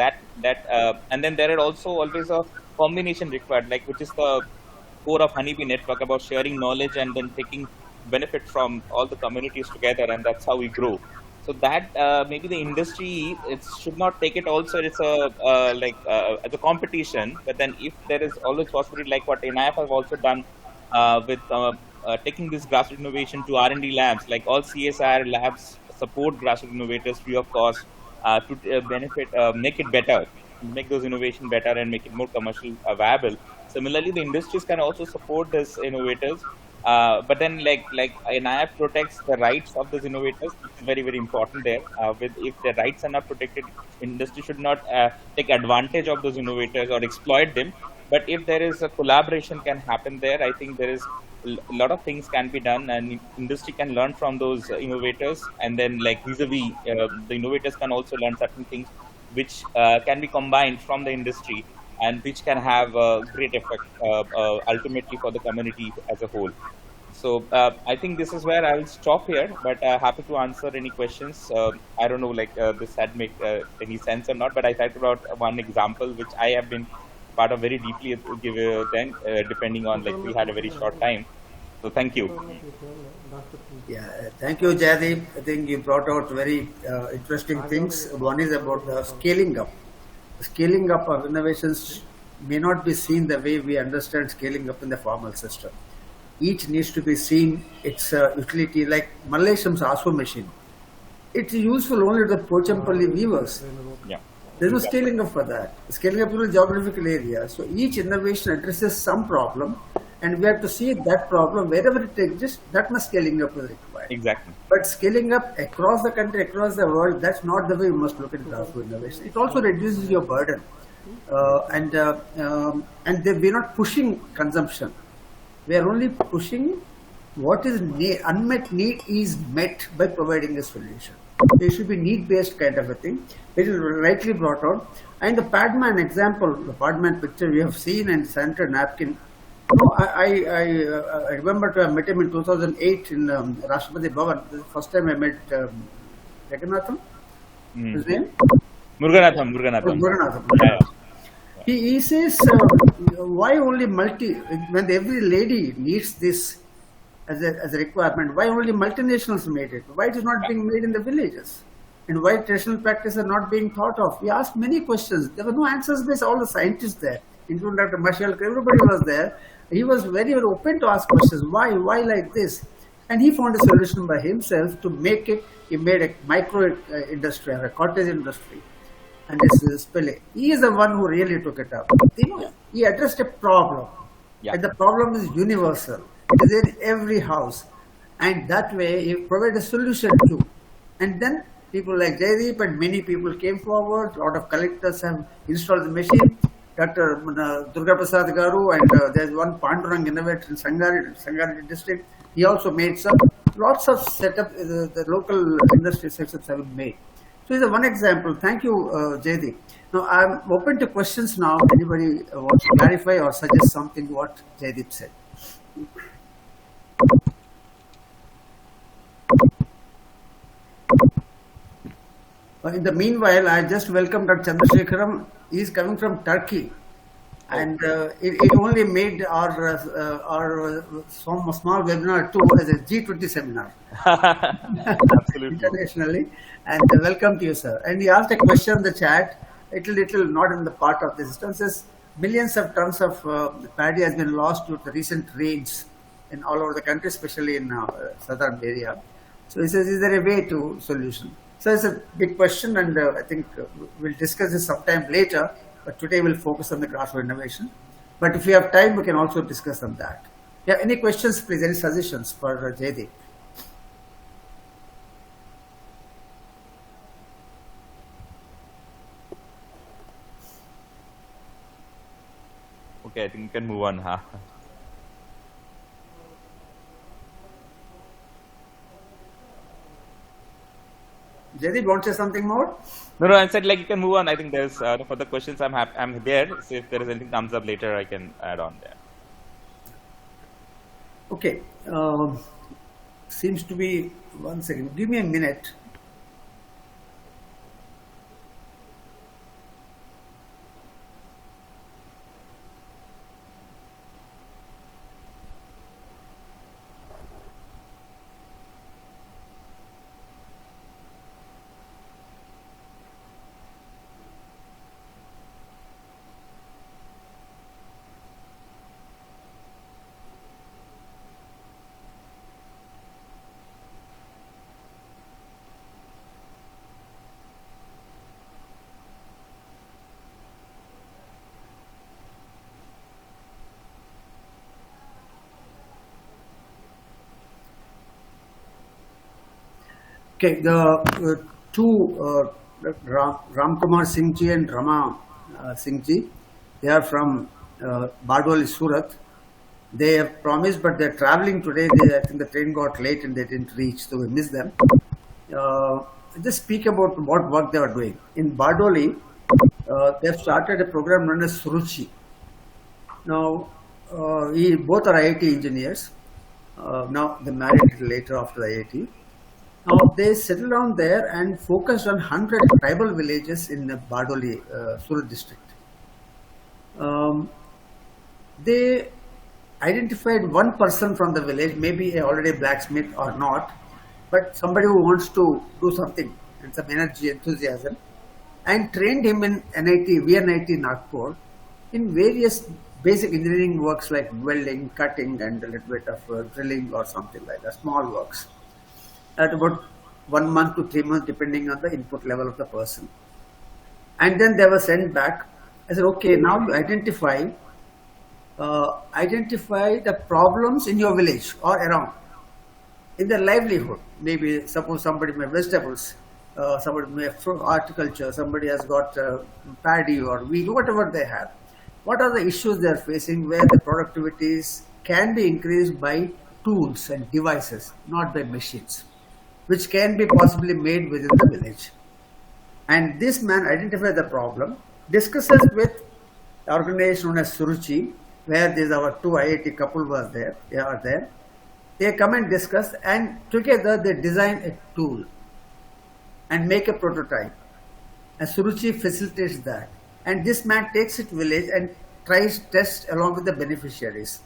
and then there are also always a combination required, like which is the core of Honeybee Network, about sharing knowledge and then taking benefit from all the communities together, and that's how we grow. So that maybe the industry, it should not take it also, it's as a competition, but then if there is always possibility, like what NIAF have also done with taking this grassroots innovation to R&D labs, like all CSR labs support grassroots innovators free of cost to benefit, make it better, make those innovation better and make it more commercial viable. Similarly, the industries can also support these innovators. But then, like NIAF protects the rights of those innovators, which is very, very important there. If the rights are not protected, industry should not take advantage of those innovators or exploit them. But if there is a collaboration can happen there, I think there is a lot of things can be done, and industry can learn from those innovators. And then, like vis-a-vis, the innovators can also learn certain things which can be combined from the industry, and which can have a great effect ultimately for the community as a whole. So I think this is where I will stop here, but happy to answer any questions. I don't know, like this had make any sense or not, but I thought about one example which I have been part of very deeply, then depending on, like, we had a very short time. So thank you. Yeah, thank you, Jaydeep. I think you brought out very interesting things. One is about the scaling up. Scaling up of innovations may not be seen the way we understand scaling up in the formal system. Each needs to be seen its utility, like Malaysium's ASO machine. It's useful only to the Pochampalli weavers. Yeah. There's no scaling up for that. Scaling up to the geographical area. So each innovation addresses some problem, and we have to see that problem wherever it exists. That much scaling up is required. Exactly. But scaling up across the country, across the world, that's not the way you must look at grassroots innovation. It also reduces your burden, and we're not pushing consumption. We are only pushing what is unmet need is met by providing a solution. There should be need-based kind of a thing. It is rightly brought out. And the Padman example, the Padman picture we have seen, and sanitary napkin. No, I remember to have met him in 2008 in Rashtrapati Bhavan. The first time I met Jagannathan, his name? Muruganathan. Muruganathan. Yeah. He says, why only when every lady needs this as a requirement, why only multinationals made it? Why it is not being made in the villages? And why traditional practice are not being thought of? We asked many questions. There were no answers based all the scientists there, including Dr. Marshall, everybody was there. He was very, very open to ask questions. Why like this? And he found a solution by himself to make it. He made a micro industry, or a cottage industry. And this is Pele. He is the one who really took it up. He addressed a problem. Yeah. And the problem is universal. It is in every house. And that way, he provided a solution too. And then people like Jaydeep and many people came forward. A lot of collectors have installed the machine. Dr. Durga Prasad Garu, and there's one Pandurang innovator in Sangari district. He also made some. Lots of setup, the local industry setups have been made. So it's one example. Thank you, Jaydeep. Now I'm open to questions now. Anybody wants to clarify or suggest something what Jaydeep said? In the meanwhile, I just welcomed Dr. Chandrasekharam. He is coming from Turkey, and it only made our small webinar too as a G20 seminar. Absolutely. Internationally. And welcome to you, sir. And he asked a question in the chat, little not in the part of the system. Says millions of tons of paddy has been lost due to recent rains in all over the country, especially in southern area. So he says, is there a way to solution? So it's a big question, and I think we'll discuss this sometime later. But today we'll focus on the grassroots innovation. But if we have time, we can also discuss on that. Yeah, any questions, please? Any suggestions for Jaydeep? Okay, I think you can move on. Huh? Jaideep, want to say something more? No, I said like you can move on. I think there's no further questions. I'm there. So if there is anything comes up later, I can add on there. Okay. Seems to be 1 second. Give me a minute. Okay, the two Ramkumar Singh ji and Rama Singh ji, they are from Bardoli, Surat. They have promised, but they're traveling today. I think the train got late and they didn't reach, so we missed them. Just speak about what work they were doing. In Bardoli, they have started a program known as Suruchi. Now, both are IIT engineers. Now, they married later after the IIT. Now they settled down there and focused on 100 tribal villages in Bardoli, Surat district. They identified one person from the village, maybe already a blacksmith or not, but somebody who wants to do something and some energy, enthusiasm, and trained him in VNIT Nagpur in various basic engineering works like welding, cutting, and a little bit of drilling or something like that, small works. At about 1 month to 3 months, depending on the input level of the person. And then they were sent back. I said, okay, now you identify the problems in your village or around, in their livelihood. Maybe suppose somebody may have vegetables, somebody may have horticulture, somebody has got paddy or wheat, whatever they have. What are the issues they are facing where the productivities can be increased by tools and devices, not by machines, which can be possibly made within the village. And this man identified the problem, discusses with the organization known as Suruchi, where there's our two IIT couple was there, they are there. They come and discuss, and together they design a tool and make a prototype. And Suruchi facilitates that. And this man takes it village and tries test along with the beneficiaries.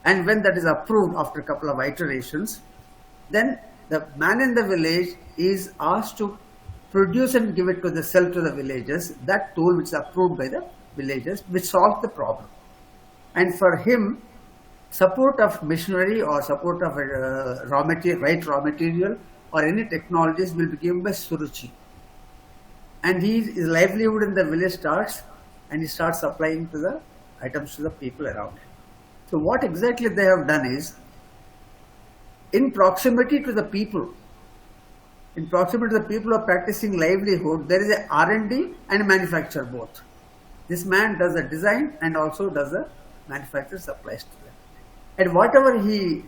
And when that is approved after a couple of iterations, then the man in the village is asked to produce and give it to sell to the villagers, that tool which is approved by the villagers, which solves the problem. And for him, support of machinery or support of raw material or any technologies will be given by Suruchi. And his livelihood in the village starts, and he starts supplying to the items to the people around him. So what exactly they have done is, in proximity to the people who are practicing livelihood, there is a R&D and manufacture both. This man does the design and also does the manufacture, supplies to them. And whatever he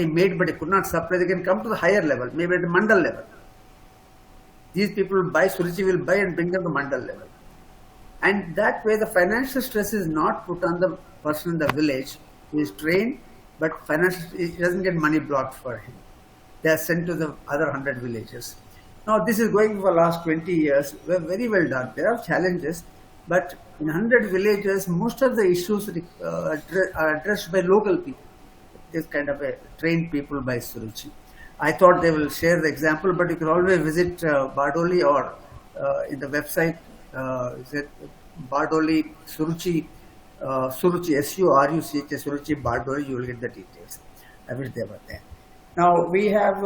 made but he could not supply, they can come to the higher level, maybe at the mandal level. These people will buy, Suruchi will buy and bring them to mandal level. And that way the financial stress is not put on the person in the village who is trained, but he doesn't get money blocked for him. They are sent to the other 100 villages. Now this is going for the last 20 years, very well done. There are challenges, but in 100 villages, most of the issues are addressed by local people. This kind of a trained people by Suruchi. I thought they will share the example, but you can always visit Bardoli or in the website, is it Bardoli Suruchi, Suruchi, Suruchi, Suruchi Bardoli, you will get the details. I wish they were there. Now we have,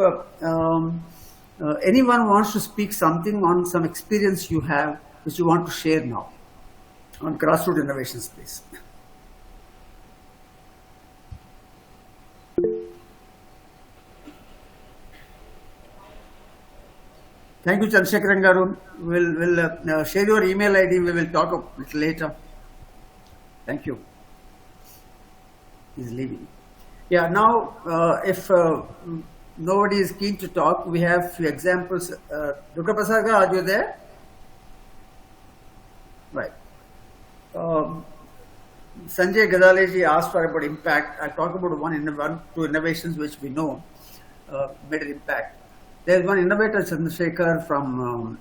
anyone wants to speak something on some experience you have, which you want to share now on grassroots innovations, please. Thank you, Chandrasekharan Garu. We'll share your email ID. We will talk a little later. Thank you. He's leaving. Yeah, now, if nobody is keen to talk, we have few examples. Dr. Prasaga, are you there? Right. Sanjay Gadaleji asked for about impact. I'll talk about two innovations which we know made an impact. There's one innovator, Chandrasekhar, from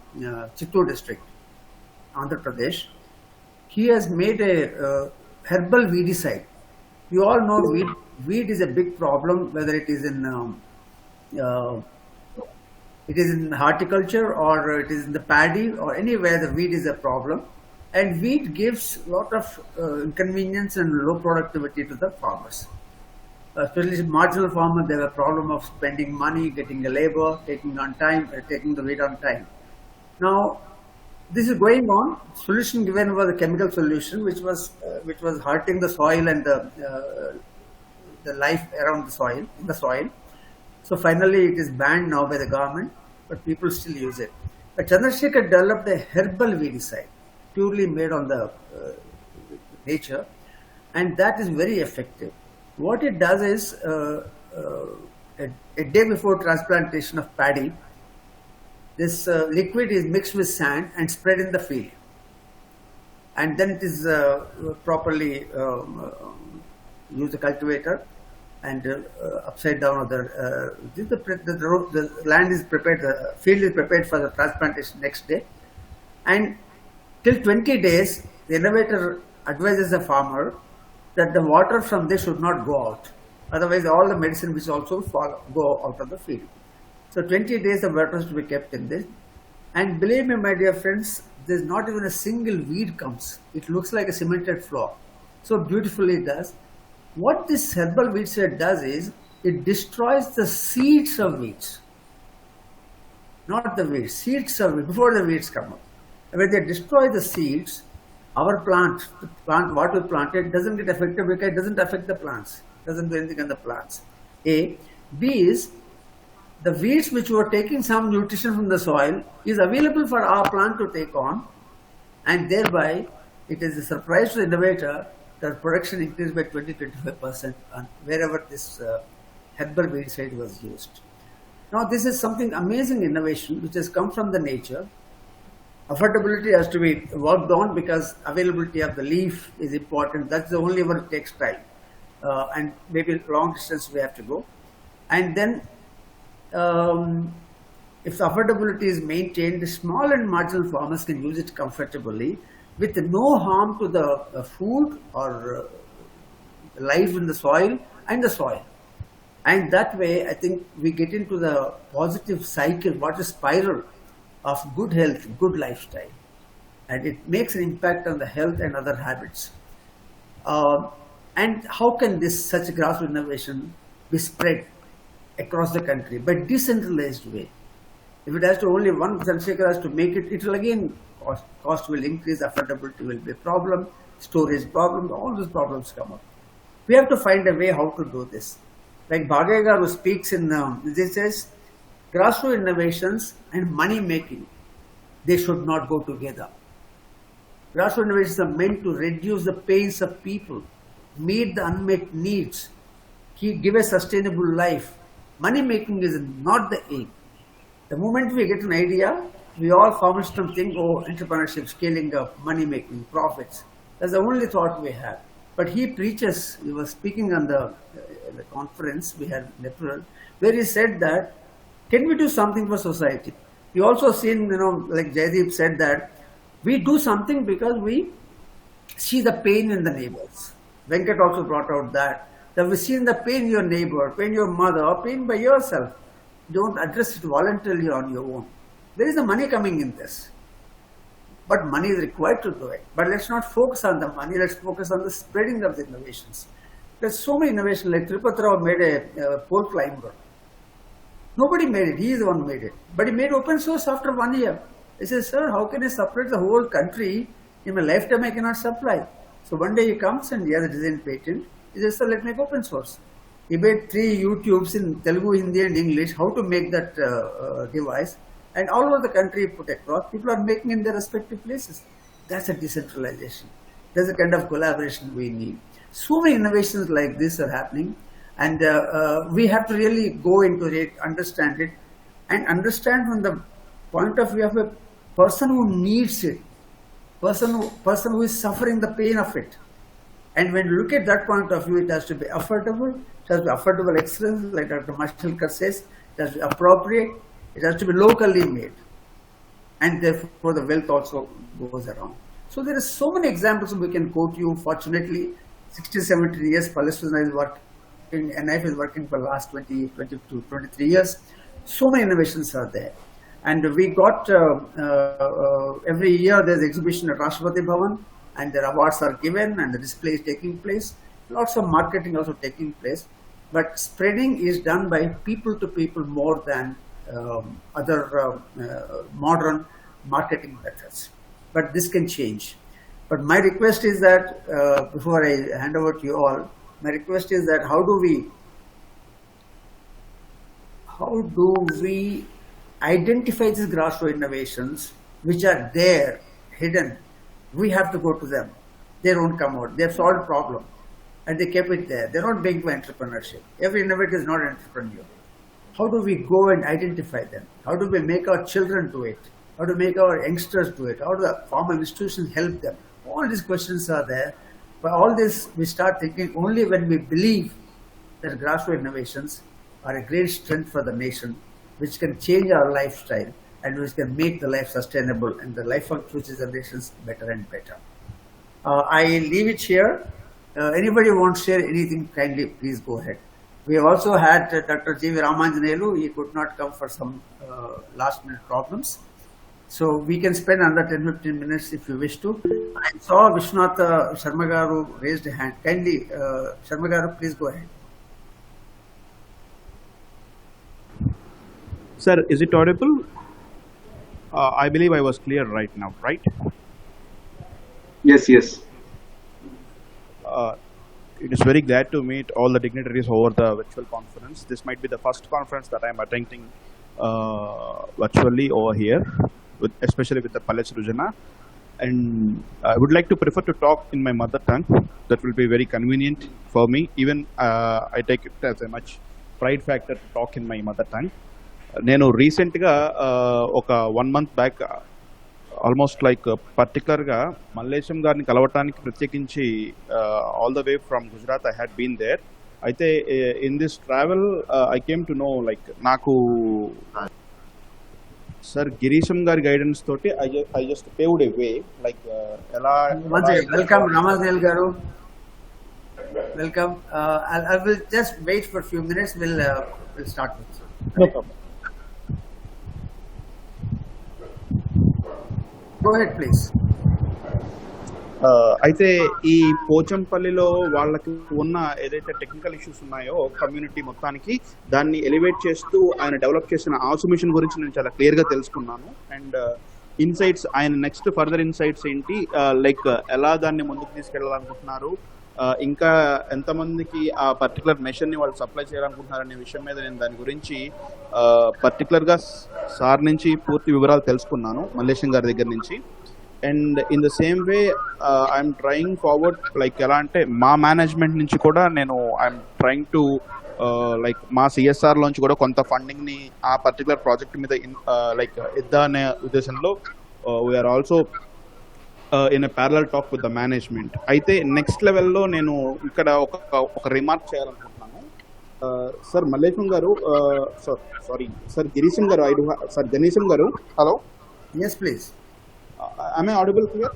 Chittoor district, Andhra Pradesh. He has made a herbal weedicide. You all know weed is a big problem, whether it is in horticulture or it is in the paddy or anywhere the weed is a problem. And wheat gives a lot of inconvenience and low productivity to the farmers. Especially marginal farmers, they have a problem of spending money, getting a labor, taking the wheat on time. Now, this is going on. Solution given was a chemical solution, which was hurting the soil and the life around in the soil. So finally, it is banned now by the government, but people still use it. But Chandrasekhar developed a herbal weedicide, purely made on the nature, and that is very effective. What it does is, a day before transplantation of paddy, this liquid is mixed with sand and spread in the field, and then it is properly use a cultivator and upside down. The land is prepared, the field is prepared for the transplantation next day, and till 20 days, the innovator advises the farmer that the water from this should not go out. Otherwise, all the medicine will also go out of the field. So 20 days the water has to be kept in this. And believe me, my dear friends, there's not even a single weed comes. It looks like a cemented floor. So beautifully it does. What this herbal weedicide does is, it destroys the seeds of weeds. Not the weeds, seeds of weeds, before the weeds come up. When they destroy the seeds, our plant, what we planted, doesn't get affected because it doesn't affect the plants. Doesn't do anything on the plants. A. B is, the weeds which were taking some nutrition from the soil is available for our plant to take on, and thereby it is a surprise to the innovator that production increased by 20-25% on wherever this herbal weedicide was used. Now this is something amazing innovation which has come from the nature. Affordability has to be worked on because availability of the leaf is important. That's the only one that takes time, and maybe long distance we have to go. And then if the affordability is maintained, the small and marginal farmers can use it comfortably with no harm to the food or life in the soil and the soil. And that way, I think we get into the positive cycle, what is spiral of good health, good lifestyle. And it makes an impact on the health and other habits. And how can such grassroots innovation be spread across the country? By decentralized way. If it has to only one Chandrasekhar has to make it, it will again cost will increase, affordability will be a problem, storage problem, all those problems come up. We have to find a way how to do this. Like Bhagega, who speaks in this says, grassroots innovations and money making, they should not go together. Grassroots innovations are meant to reduce the pains of people, meet the unmet needs, give a sustainable life. Money making is not the aim. The moment we get an idea, we all farmers think, oh, entrepreneurship, scaling up, money making, profits. That's the only thought we have. But he preaches, he was speaking on the conference we had in April, where he said that, can we do something for society? You also seen, like Jaideep said that, we do something because we see the pain in the neighbors. Venkat also brought out that we see the pain in your neighbor, pain in your mother, or pain by yourself. Don't address it voluntarily on your own. There is the money coming in this. But money is required to do it. But let's not focus on the money, let's focus on the spreading of the innovations. There's so many innovations, like Tripathi Rao made a pole climber. Nobody made it, he is the one who made it. But he made open source after 1 year. He says, sir, how can I separate the whole country? In my lifetime I cannot supply. So one day he comes and he has a design patent. He says, sir, let me make open source. He made 3 YouTubes in Telugu, Hindi and English, how to make that device. And all over the country put across, people are making in their respective places. That's a decentralization. That's the kind of collaboration we need. So many innovations like this are happening, and we have to really go into it, understand it, and understand from the point of view of a person who needs it, person who is suffering the pain of it. And when you look at that point of view, it has to be affordable. It has to be affordable excellence, like Dr. Mashalkar says. It has to be appropriate. It has to be locally made. And therefore, the wealth also goes around. So there are so many examples we can quote you. Fortunately, 60, 70 years, Palestina is working, NIF is working for the last 20, 22, 23 years. So many innovations are there. And we got, every year there's exhibition at Rashtrapati Bhavan, and their awards are given and the display is taking place. Lots of marketing also taking place. But spreading is done by people to people more than other modern marketing methods. But this can change. But my request is that, before I hand over to you all, my request is that how do we identify these grassroots innovations which are there, hidden? We have to go to them. They don't come out. They've solved a problem and they kept it there. They're not being to entrepreneurship. Every innovator is not an entrepreneur. How do we go and identify them? How do we make our children do it? How do we make our youngsters do it? How do the formal institutions help them? All these questions are there. But all this, we start thinking only when we believe that grassroots innovations are a great strength for the nation, which can change our lifestyle and which can make the life sustainable and the life of future generations better and better. I leave it here. Anybody wants to share anything, kindly please go ahead. We have also had Dr. G.V. Ramanjanelu. He could not come for some last minute problems. So we can spend another 10-15 minutes if you wish to. I saw Vishwanath Sharma Garu raised a hand. Kindly, Sharma Garu, please go ahead. Sir, is it audible? I believe I was clear right now, right? Yes, yes. It is very glad to meet all the dignitaries over the virtual conference. This might be the first conference that I am attending virtually over here, especially with the Palais Rujana. And I would like to prefer to talk in my mother tongue. That will be very convenient for me. Even I take it as a much pride factor to talk in my mother tongue. నేను రీసెంట్గా ఒక 1 month back almost like పర్టికులర్గా మల్లేశం గారిని కలవటానికి ప్రత్యేకించి all the way from Gujarat I had been there. అయితే in this travel I came to know like నాకు sir Girisham గారి గైడెన్స్ తోటి I just paved a way like ఎలా. వెల్కమ్ రామాజనేల్ గారు, welcome. I will just wait for a few minutes. We'll start with you. No problem. Go ahead, please. అయితే ఈ పోచంపల్లిలో వాళ్ళకి ఉన్న ఏదైతే టెక్నికల్ ఇష్యూస్ ఉన్నాయో కమ్యూనిటీ మొత్తానికి దాన్ని ఎలివేట్ చేస్తూ ఆయన డెవలప్ చేసిన ఆసుమిషన్ గురించి నేను చాలా క్లియర్గా తెలుసుకున్నాను. అండ్ ఇన్సైట్స్, ఆయన నెక్స్ట్ ఫర్దర్ ఇన్సైట్స్ ఏంటి, లైక్ ఎలా దాన్ని ముందుకు తీసుకెళ్ళాలనుకుంటున్నారు, ఇంకా ఎంతమందికి ఆ పర్టికులర్ మెషిన్ని వాళ్ళు సప్లై చేయాలనుకుంటున్నారు అనే విషయం మీద నేను దాని గురించి పర్టికులర్గా సార్ నుంచి పూర్తి వివరాలు తెలుసుకున్నాను, మల్లేశం గారి దగ్గర నుంచి. And in the same way I'm trying forward, like ఎలా అంటే మా మేనేజ్మెంట్ నుంచి కూడా నేను ఐఎమ్ ట్రయింగ్ టు లైక్ మా సిఎస్ఆర్లోంచి కూడా కొంత ఫండింగ్ని ఆ పర్టికులర్ ప్రాజెక్ట్ మీద లైక్ ఇద్దా అనే ఉద్దేశంలో we're also in a parallel talk with the management. అయితే నెక్స్ట్ లెవెల్లో నేను ఇక్కడ ఒక రిమార్క్ చేయాలనుకుంటున్నాను. సార్ మల్లేశం గారు, సారీ సార్ గిరీశం గారు, సార్ గణేశం గారు, hello. Yes, please. Am I audible clear?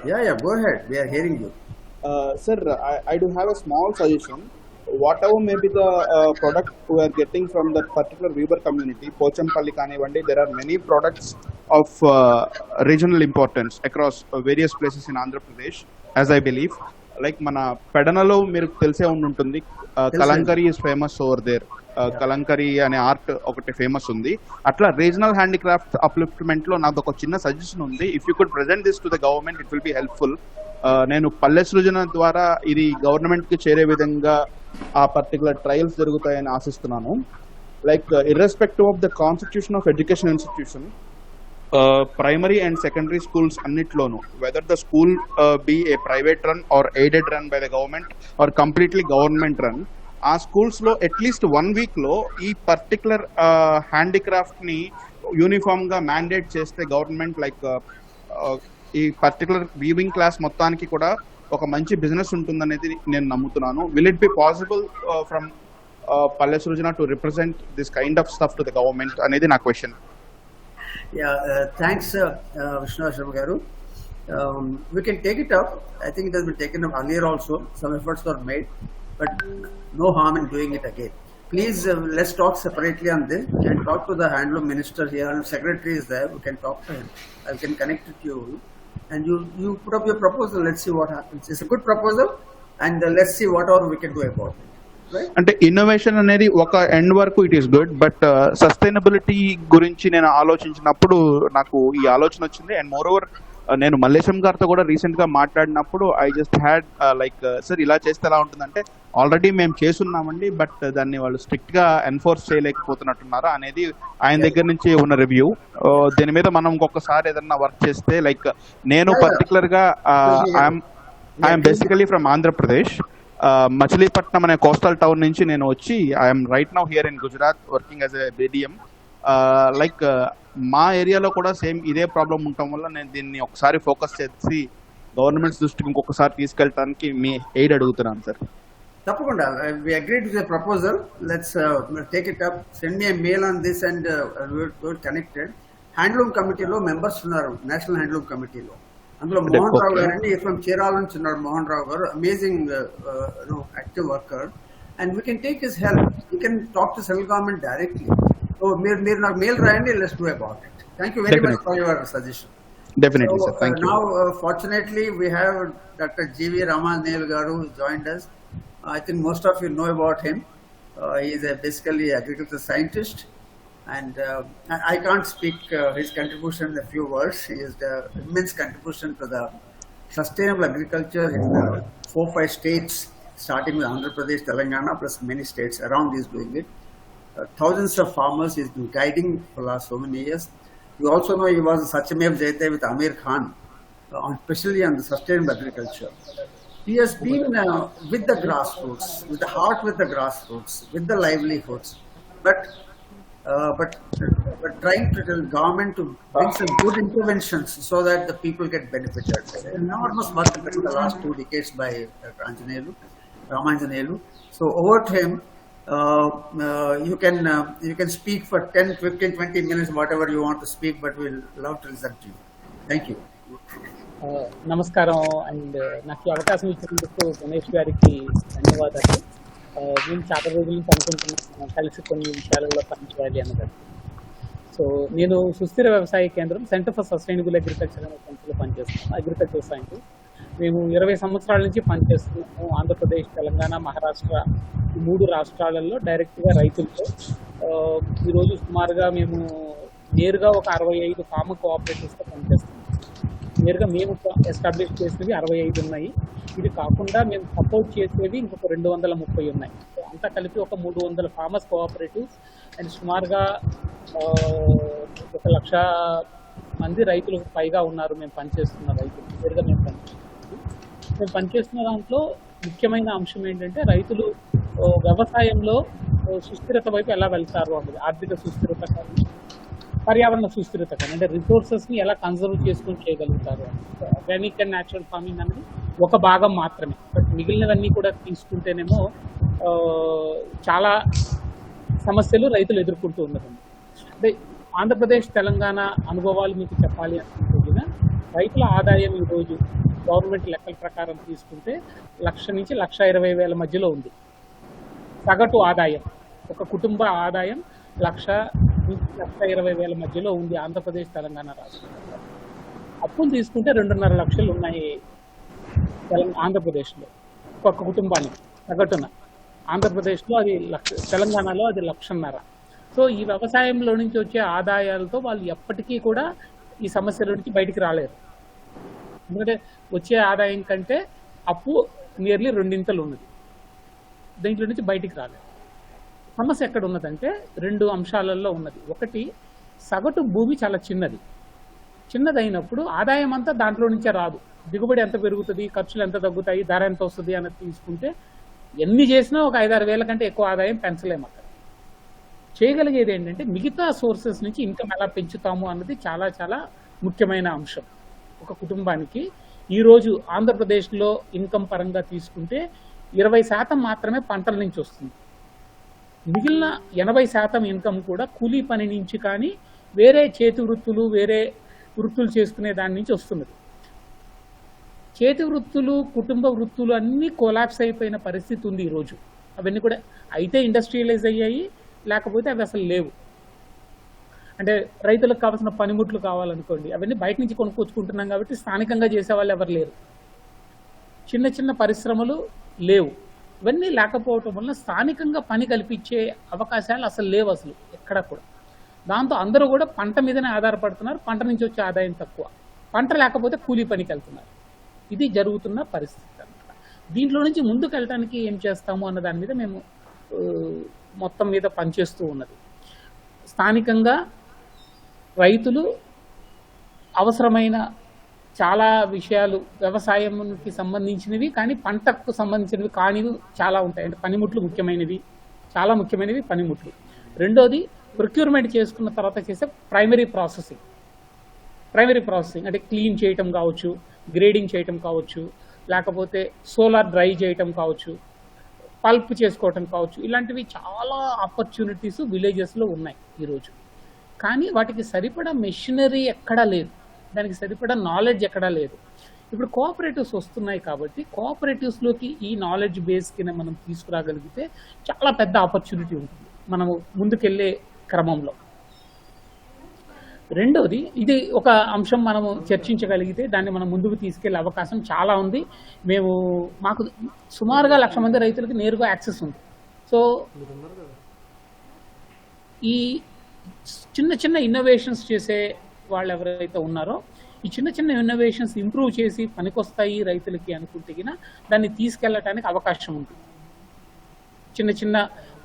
Yeah, go ahead. We are hearing you. Sir, I do have a small suggestion. Whatever may be the product we are getting from that particular weaver community, Pochampalli Kanivandi, there are many products of regional importance across various places in Andhra Pradesh, as I believe. Like mana Pedanalo మీరు తెలిసే ఉంటుంది, kalamkari is famous over there. Kalamkari అనే art ఒకటి famous ఉంది. అట్లా regional handicraft upliftment లో నాకు ఒక చిన్న సజెషన్ ఉంది. If you could present this to the government it will be helpful. నేను పల్లె సృజన ద్వారా ఇది గవర్నమెంట్ కి చేరే విధంగా ఆ పర్టికులర్ ట్రయల్స్ జరుగుతాయని ఆశిస్తున్నాను. Like irrespective of the constitution of education institution, primary and secondary schools అన్నిట్లోనూ, whether the school be a private run or aided run by the government or completely government run, ఆ స్కూల్స్లో at least 1 వీక్లో ఈ particular హ్యాండిక్రాఫ్ట్ని యూనిఫామ్గా mandate చేస్తే government like ఈ particular weaving class మొత్తానికి కూడా ఒక మంచి బిజినెస్ ఉంటుందనేది నేను నమ్ముతున్నాను. Will it be possible from Palle Srujana to represent this kind of stuff to the government అనేది నా question. Thanks, Vishnu Sharma garu. We can take it up. I think it has been taken up earlier also. Some efforts were made, but no harm in doing it again. Please, let's talk separately on this. We can talk to the handloom minister here, and secretary is there. We can talk to him. I can connect it to you, and you put up your proposal. Let's see what happens. It's a good proposal, and let's see what all we can do about it. అంటే innovation అనేది ఒక end వరకు it is good, but sustainability గురించి నేను ఆలోచించినప్పుడు నాకు ఈ ఆలోచన వచ్చింది. అండ్ మోర్ ఓవర్ నేను మల్లేశం గారితో కూడా రీసెంట్ గా మాట్లాడినప్పుడు I just had like sir ఇలా చేస్తే ఎలా ఉంటుందంటే, ఆల్రెడీ మేము చేస్తున్నామండి బట్ దాన్ని వాళ్ళు స్ట్రిక్ట్ గా ఎన్ఫోర్స్ చేయలేకపోతున్నట్టున్నారా అనేది ఆయన దగ్గర నుంచి ఉన్న రివ్యూ. దీని మీద మనం ఇంకొకసారి ఏదన్నా వర్క్ చేస్తే, లైక్ నేను పర్టికులర్ గా I'm basically from Andhra Pradesh, Machilipatnam అనే కోస్టల్ టౌన్ నుంచి నేను వచ్చి I'm right now here in Gujarat working as a BDM. Like మా ఏరియాలో కూడా సేమ్ ఇదే ప్రాబ్లం ఉండటం వల్ల నేను దీన్ని ఒకసారి ఫోకస్ చేసి గవర్నమెంట్ దృష్టికి ఇంకొకసారి తీసుకెళ్ళడానికి మీ ఎయిడ్ అడుగుతున్నాను సార్. తప్పకుండా, we agreed with the proposal. Let's take it up. Send me a mail on this and we're connected. Handloom కమిటీలో మెంబర్స్ ఉన్నారు, నేషనల్ హ్యాండ్లూమ్ కమిటీలో. అందులో మోహన్ రావు గారు అండి ఫ్రమ్ చీరాల నుంచి ఉన్నారు. మోహన్ రావు గారు amazing active worker, and we can take his help. We can talk to central government directly. So మీరు నాకు మెయిల్ రాయండి, let's do about it. Thank you very much for your suggestion. Definitely, sir. Thank you. Now, fortunately, we have Dr. G.V. Ramanel garu who joined us. I think most of you know about him. He is basically agriculture scientist, and I can't speak his contribution in a few words. He is the immense contribution to the sustainable agriculture in 4-5 states, starting with Andhra Pradesh, Telangana, plus many states around. He is doing it. Thousands of farmers he has been guiding for the last so many years. You also know he was Satyamev Jayate with Amir Khan, especially on the sustainable agriculture. He has been with the grassroots, with the heart with the grassroots, with the livelihoods, but trying to tell government to bring some good interventions so that the people get benefited. Enormous work in the last 2 decades by Ramanjanelu. So over to him. You can speak for 10, 15, 20 minutes, whatever you want to speak, but we'll love to listen to you. Thank you. నమస్కారం. And నాకు అవకాశం ఇచ్చినందుకు గణేష్ గారికి ధన్యవాదాలు. నేను చాలా రోజుల నుంచి అనుకుంటున్నాను కలిసి కొన్ని విషయాలలో పనిచేయాలి అన్నది. సో నేను సుస్థిర వ్యవసాయ కేంద్రం సెంటర్ ఫర్ సస్టైనబుల్ అగ్రికల్చర్ అనే సంస్థలో పనిచేస్తున్నాను, అగ్రికల్చర్ సైంటిస్ట్. మేము 20 సంవత్సరాల నుంచి పనిచేస్తున్నాము. ఆంధ్రప్రదేశ్, తెలంగాణ, మహారాష్ట్ర ఈ 3 రాష్ట్రాలలో డైరెక్ట్గా రైతులతో. ఈరోజు సుమారుగా మేము నేరుగా ఒక 65 ఫార్మర్ కోఆపరేటివ్స్తో పనిచేస్తున్నాం. నేరుగా మేము ఎస్టాబ్లిష్ చేసేవి 65 ఉన్నాయి. ఇది కాకుండా మేము సపోర్ట్ చేసేవి ఇంకొక 230 ఉన్నాయి. అంతా కలిపి ఒక 300 ఫార్మర్స్ కోఆపరేటివ్స్ అండ్ సుమారుగా 1,00,000 మంది రైతులకు పైగా ఉన్నారు. మేము పనిచేస్తున్న రైతులు నేరుగా మేము పనిచేస్తున్న దాంట్లో ముఖ్యమైన అంశం ఏంటంటే రైతులు వ్యవసాయంలో సుస్థిరత వైపు ఎలా వెళ్తారు అన్నది. ఆర్థిక సుస్థిరత కానీ పర్యావరణ సుస్థిరత కానీ, అంటే రిసోర్సెస్ని ఎలా కన్జర్వ్ చేసుకొని చేయగలుగుతారు. ఆర్గానిక్ అండ్ న్యాచురల్ ఫార్మింగ్ అనేది ఒక భాగం మాత్రమే, బట్ మిగిలినవన్నీ కూడా తీసుకుంటేనేమో చాలా సమస్యలు రైతులు ఎదుర్కొంటూ ఉన్నదండి. అంటే ఆంధ్రప్రదేశ్, తెలంగాణ అనుభవాలు మీకు చెప్పాలి అనుకుంటున్న రైతుల ఆదాయం ఈరోజు గవర్నమెంట్ లెక్కల ప్రకారం తీసుకుంటే 1,00,000 నుంచి 1,20,000 మధ్యలో ఉంది సగటు ఆదాయం. ఒక కుటుంబ ఆదాయం 1,00,000 నుంచి 1,20,000 మధ్యలో ఉంది ఆంధ్రప్రదేశ్, తెలంగాణ రాష్ట్రంలో. అప్పులు తీసుకుంటే 2.5 లక్షలు ఉన్నాయి ఆంధ్రప్రదేశ్లో ఒక్క కుటుంబానికి సగటున. ఆంధ్రప్రదేశ్లో అది 1,00,000, తెలంగాణలో అది 1,50,000. సో ఈ వ్యవసాయంలో నుంచి వచ్చే ఆదాయాలతో వాళ్ళు ఎప్పటికీ కూడా ఈ సమస్యల నుంచి బయటికి రాలేరు. ఎందుకంటే వచ్చే ఆదాయం కంటే అప్పు నియర్లీ 2 ఉన్నది. దీంట్లో నుంచి బయటికి రాలేదు. సమస్య ఎక్కడ ఉన్నదంటే 2 అంశాలలో ఉన్నది. ఒకటి, సగటు భూమి చాలా చిన్నది. చిన్నదైనప్పుడు ఆదాయం అంతా దాంట్లో నుంచే రాదు. దిగుబడి ఎంత పెరుగుతుంది, ఖర్చులు ఎంత తగ్గుతాయి, ధర ఎంత వస్తుంది అన్నది తీసుకుంటే ఎన్ని చేసినా ఒక 5-6 వేల కంటే ఎక్కువ ఆదాయం పెంచలేము అక్కడ. చేయగలిగేది ఏంటంటే మిగతా సోర్సెస్ నుంచి ఇన్కమ్ ఎలా పెంచుతాము అన్నది చాలా చాలా ముఖ్యమైన అంశం. ఒక కుటుంబానికి ఈరోజు ఆంధ్రప్రదేశ్లో ఇన్కమ్ పరంగా తీసుకుంటే 20% మాత్రమే పంటల నుంచి వస్తుంది. మిగిలిన 80% ఇన్కమ్ కూడా కూలీ పని నుంచి కానీ వేరే చేతి వృత్తులు, వేరే వృత్తులు చేసుకునే దాని నుంచి వస్తున్నది. చేతి వృత్తులు, కుటుంబ వృత్తులు అన్నీ కొలాప్స్ అయిపోయిన పరిస్థితి ఉంది ఈరోజు. అవన్నీ కూడా అయితే ఇండస్ట్రియలైజ్ అయ్యాయి, లేకపోతే అవి అసలు లేవు. అంటే రైతులకు కావాల్సిన పనిముట్లు కావాలనుకోండి, అవన్నీ బయట నుంచి కొనుక్కొచ్చుకుంటున్నాం కాబట్టి స్థానికంగా చేసేవాళ్ళు ఎవరు లేరు. చిన్న చిన్న పరిశ్రమలు లేవు. ఇవన్నీ లేకపోవటం వల్ల స్థానికంగా పని కల్పించే అవకాశాలు అసలు లేవు అసలు ఎక్కడ కూడా. దాంతో అందరూ కూడా పంట మీదనే ఆధారపడుతున్నారు. పంట నుంచి వచ్చే ఆదాయం తక్కువ, పంట లేకపోతే కూలీ పనికి వెళ్తున్నారు. ఇది జరుగుతున్న పరిస్థితి అన్నమాట. దీంట్లో నుంచి ముందుకు వెళ్ళడానికి ఏం చేస్తాము అన్న దాని మీద మేము మొత్తం మీద పనిచేస్తూ ఉన్నది. స్థానికంగా రైతులు అవసరమైన చాలా విషయాలు వ్యవసాయంకి సంబంధించినవి కానీ పంటకు సంబంధించినవి కానివి చాలా ఉంటాయి. అంటే పనిముట్లు ముఖ్యమైనవి, చాలా ముఖ్యమైనవి పనిముట్లు. రెండోది ప్రొక్యూర్మెంట్ చేసుకున్న తర్వాత చేసే ప్రైమరీ ప్రాసెసింగ్ అంటే క్లీన్ చేయటం కావచ్చు, గ్రేడింగ్ చేయటం కావచ్చు, లేకపోతే సోలార్ డ్రై చేయటం కావచ్చు, పల్ప్ చేసుకోవటం కావచ్చు. ఇలాంటివి చాలా ఆపర్చునిటీస్ విలేజెస్లో ఉన్నాయి ఈరోజు. కానీ వాటికి సరిపడా మెషినరీ ఎక్కడా లేదు, దానికి సరిపడా నాలెడ్జ్ ఎక్కడా లేదు. ఇప్పుడు కోఆపరేటివ్స్ వస్తున్నాయి కాబట్టి కోఆపరేటివ్స్లోకి ఈ నాలెడ్జ్ బేస్ కింద మనం తీసుకురాగలిగితే చాలా పెద్ద ఆపర్చునిటీ ఉంటుంది మనము ముందుకెళ్ళే క్రమంలో. రెండోది, ఇది ఒక అంశం మనము చర్చించగలిగితే దాన్ని మనం ముందుకు తీసుకెళ్లే అవకాశం చాలా ఉంది. మాకు సుమారుగా 1,00,000 మంది రైతులకు నేరుగా యాక్సెస్ ఉంది. సో ఈ చిన్న చిన్న ఇన్నోవేషన్స్ చేసే వాళ్ళు ఎవరైతే ఉన్నారో, ఈ చిన్న చిన్న ఇన్నోవేషన్స్ ఇంప్రూవ్ చేసి పనికొస్తాయి రైతులకి అనుకుంటే దాన్ని తీసుకెళ్ళటానికి అవకాశం ఉంది. చిన్న చిన్న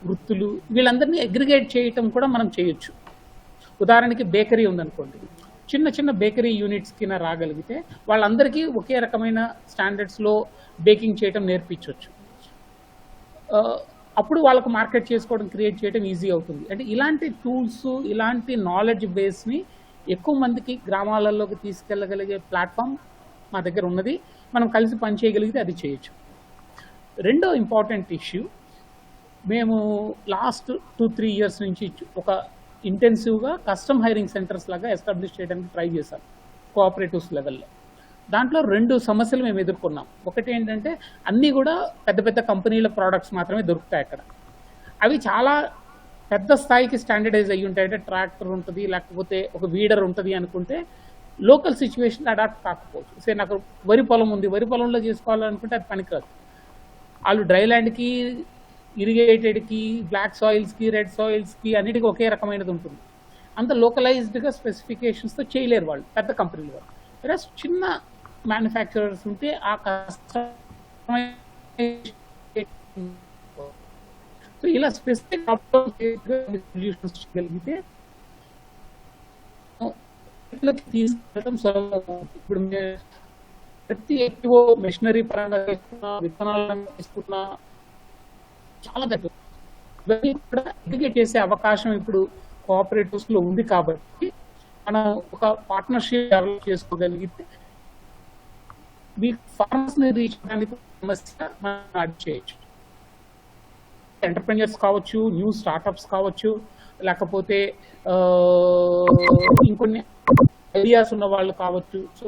వృత్తులు వీళ్ళందరినీ అగ్రిగేట్ చేయటం కూడా మనం చేయొచ్చు. ఉదాహరణకి బేకరీ ఉందనుకోండి, చిన్న చిన్న బేకరీ యూనిట్స్ కింద రాగలిగితే వాళ్ళందరికీ ఒకే రకమైన స్టాండర్డ్స్లో బేకింగ్ చేయటం నేర్పించవచ్చు. అప్పుడు వాళ్ళకు మార్కెట్ చేసుకోవడం, క్రియేట్ చేయడం ఈజీ అవుతుంది. అంటే ఇలాంటి టూల్స్, ఇలాంటి నాలెడ్జ్ బేస్ని ఎక్కువ మందికి గ్రామాలలోకి తీసుకెళ్ళగలిగే ప్లాట్ఫామ్ మా దగ్గర ఉన్నది. మనం కలిసి పనిచేయగలిగితే అది చేయొచ్చు. రెండో ఇంపార్టెంట్ ఇష్యూ, మేము లాస్ట్ 2-3 ఇయర్స్ నుంచి ఒక ఇంటెన్సివ్గా కస్టమ్ హైరింగ్ సెంటర్స్ లాగా ఎస్టాబ్లిష్ చేయడానికి ట్రై చేశాం కోఆపరేటివ్స్ లెవెల్లో. దాంట్లో 2 సమస్యలు మేము ఎదుర్కొన్నాం. ఒకటి ఏంటంటే అన్నీ కూడా పెద్ద పెద్ద కంపెనీల ప్రోడక్ట్స్ మాత్రమే దొరుకుతాయి అక్కడ. అవి చాలా పెద్ద స్థాయికి స్టాండర్డైజ్ అయ్యి ఉంటాయి. అంటే ట్రాక్టర్ ఉంటుంది, లేకపోతే ఒక వీడర్ ఉంటుంది అనుకుంటే లోకల్ సిచ్యువేషన్ అడాప్ట్ కాకపోవచ్చు. సరే, నాకు వరి పొలం ఉంది, వరి పొలంలో చేసుకోవాలనుకుంటే అది పనికిరాదు. వాళ్ళు డ్రై ల్యాండ్కి, ఇరిగేటెడ్కి, బ్లాక్ సాయిల్స్కి, రెడ్ సాయిల్స్కి అన్నిటికీ ఒకే రకమైనది ఉంటుంది. అంత లోకలైజ్డ్గా స్పెసిఫికేషన్స్తో చేయలేరు వాళ్ళు పెద్ద కంపెనీలు వాళ్ళు. వేరే చిన్న మ్యానుఫ్యాక్చరర్స్ ఉంటే ఆ సో ఇలా స్పెసిఫిక్ సొల్యూషన్స్ చేయగలిగితే తీసుకెళ్ళడం సులభం. ఇప్పుడు ప్రతి ఎక్కువ మెషినరీ పరంగా తీసుకున్నా, విత్తనాలను తీసుకున్నా చాలా దగ్గర ఇవన్నీ కూడా ఎడ్యుకేట్ చేసే అవకాశం ఇప్పుడు కోఆపరేటివ్స్ లో ఉంది. కాబట్టి మనం ఒక పార్ట్నర్షిప్ డెవలప్ చేసుకోగలిగితే మీ ఫార్మర్స్ ని రీచ్ చేయడానికి సమస్య మనం యాడ్ చేయొచ్చు. ఎంటర్ప్రెన్యూర్స్ కావచ్చు, న్యూ స్టార్ట్అప్స్ కావచ్చు, లేకపోతే ఇంకొన్ని ఐడియాస్ ఉన్న వాళ్ళు కావచ్చు. So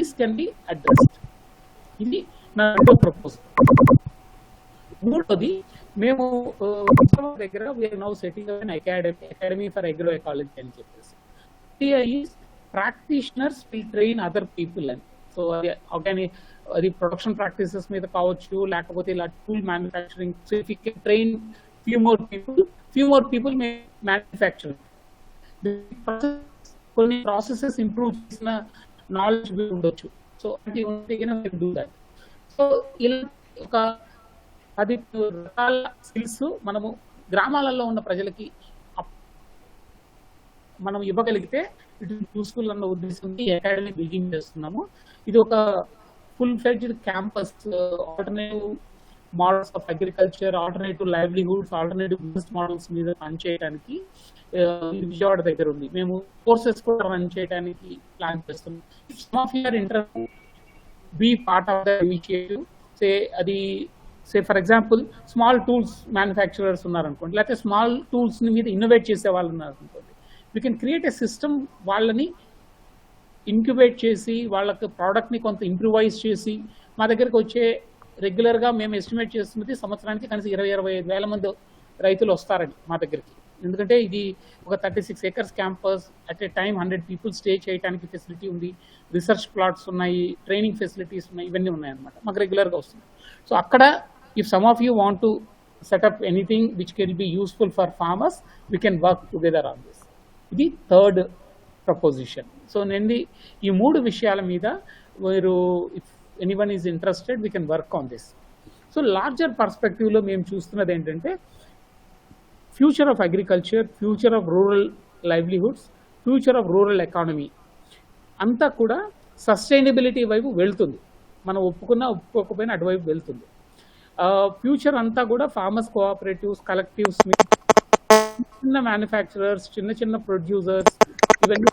this can be addressed. ఇది నా రెండో ప్రపోజల్. మూడోది, మేము దగ్గర we're now setting an academy for agro ecology అని చెప్పేసి. Practitioners will train other people అని. సో అది ప్రొడక్షన్ ప్రాక్టీసెస్ మీద కావచ్చు, లేకపోతే ఇలా tool manufacturing. So if you can train few more people may manufacturing. కొన్ని ప్రాసెసెస్ ఇంప్రూవ్ చేసిన నాలెడ్జ్ ఉండొచ్చు. సో అంటే డూ దట్. సో ఇలా ఒక 10 రకాల స్కిల్స్ మనము గ్రామాలలో ఉన్న ప్రజలకి మనం ఇవ్వగలిగితే ఇట్ ఇస్ యూస్ఫుల్ అన్న ఉద్దేశంతో ఈ అకాడమీ బిల్డింగ్ చేస్తున్నాము. ఇది ఒక full fledged campus, alternative models of agriculture, alternative livelihoods, alternative business models మీద రన్ చేయడానికి విజయవాడ దగ్గర ఉంది. మేము కోర్సెస్ కూడా రన్ చేయడానికి ప్లాన్ చేస్తున్నాం. Some of your interest be part of the initiative. Say for example small tools manufacturers ఉన్నారనుకోండి, లేకపోతే స్మాల్ టూల్స్ మీద ఇన్నోవేట్ చేసే వాళ్ళు ఉన్నారనుకోండి, we can create a system. వాళ్ళని ఇంక్యుబేట్ చేసి వాళ్ళకి ప్రోడక్ట్ని కొంత ఇంప్రూవైజ్ చేసి మా దగ్గరికి వచ్చే రెగ్యులర్గా మేము ఎస్టిమేట్ చేస్తున్నది సంవత్సరానికి కనీసం 20-25 వేల మంది రైతులు వస్తారండి మా దగ్గరికి. ఎందుకంటే ఇది ఒక 36 acres campus, at a time 100 people stay చేయడానికి ఫెసిలిటీ ఉంది, రీసెర్చ్ ప్లాట్స్ ఉన్నాయి, ట్రైనింగ్ ఫెసిలిటీస్ ఉన్నాయి, ఇవన్నీ ఉన్నాయన్నమాట మాకు రెగ్యులర్గా వస్తుంది. సో అక్కడ if some of you want to set up anything which can be useful for farmers, we can work together on this. ఇది థర్డ్ ప్రపోజిషన్. సో నేను ఈ 3 విషయాల మీద మీరు if anyone is interested we can work on this. So larger పర్స్పెక్టివ్లో మేము చూస్తున్నది ఏంటంటే future of agriculture, future of rural livelihoods, future of rural economy అంతా కూడా సస్టైనబిలిటీ వైపు వెళ్తుంది. మనం ఒప్పుకున్నా ఒప్పుకోకపోయినా అటువైపు వెళ్తుంది. ఫ్యూచర్ అంతా కూడా ఫార్మర్స్ కోఆపరేటివ్స్, కలెక్టివ్స్, చిన్న మ్యానుఫ్యాక్చరర్స్, చిన్న చిన్న ప్రొడ్యూసర్స్ ఇవన్నీ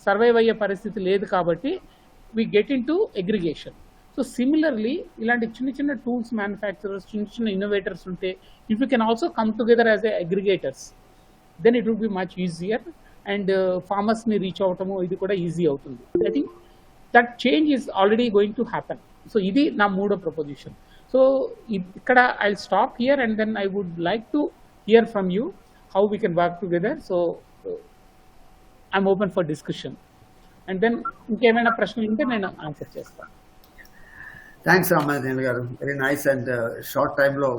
సర్వైవ్ అయ్యే పరిస్థితి లేదు కాబట్టి we get in to aggregation. So similarly ఇలాంటి చిన్న చిన్న టూల్స్ మ్యానుఫ్యాక్చరర్స్, చిన్న చిన్న ఇన్నోవేటర్స్ ఉంటే if you can also come together as a aggregators, then it would be much easier and ఫార్మర్స్ని రీచ్ అవటము ఇది కూడా ఈజీ అవుతుంది. I think that change is already going to happen. So ఇది నా 3వ ప్రపోజిషన్. సో ఇక్కడ I will stop here and then I would like to hear from you how we can work together. So I'm open for discussion and then ఇంకేమైనా ప్రశ్నలు ఉంటే నేను answer చేస్తాను. Thanks, Ramanathan garu. Very nice and short time low.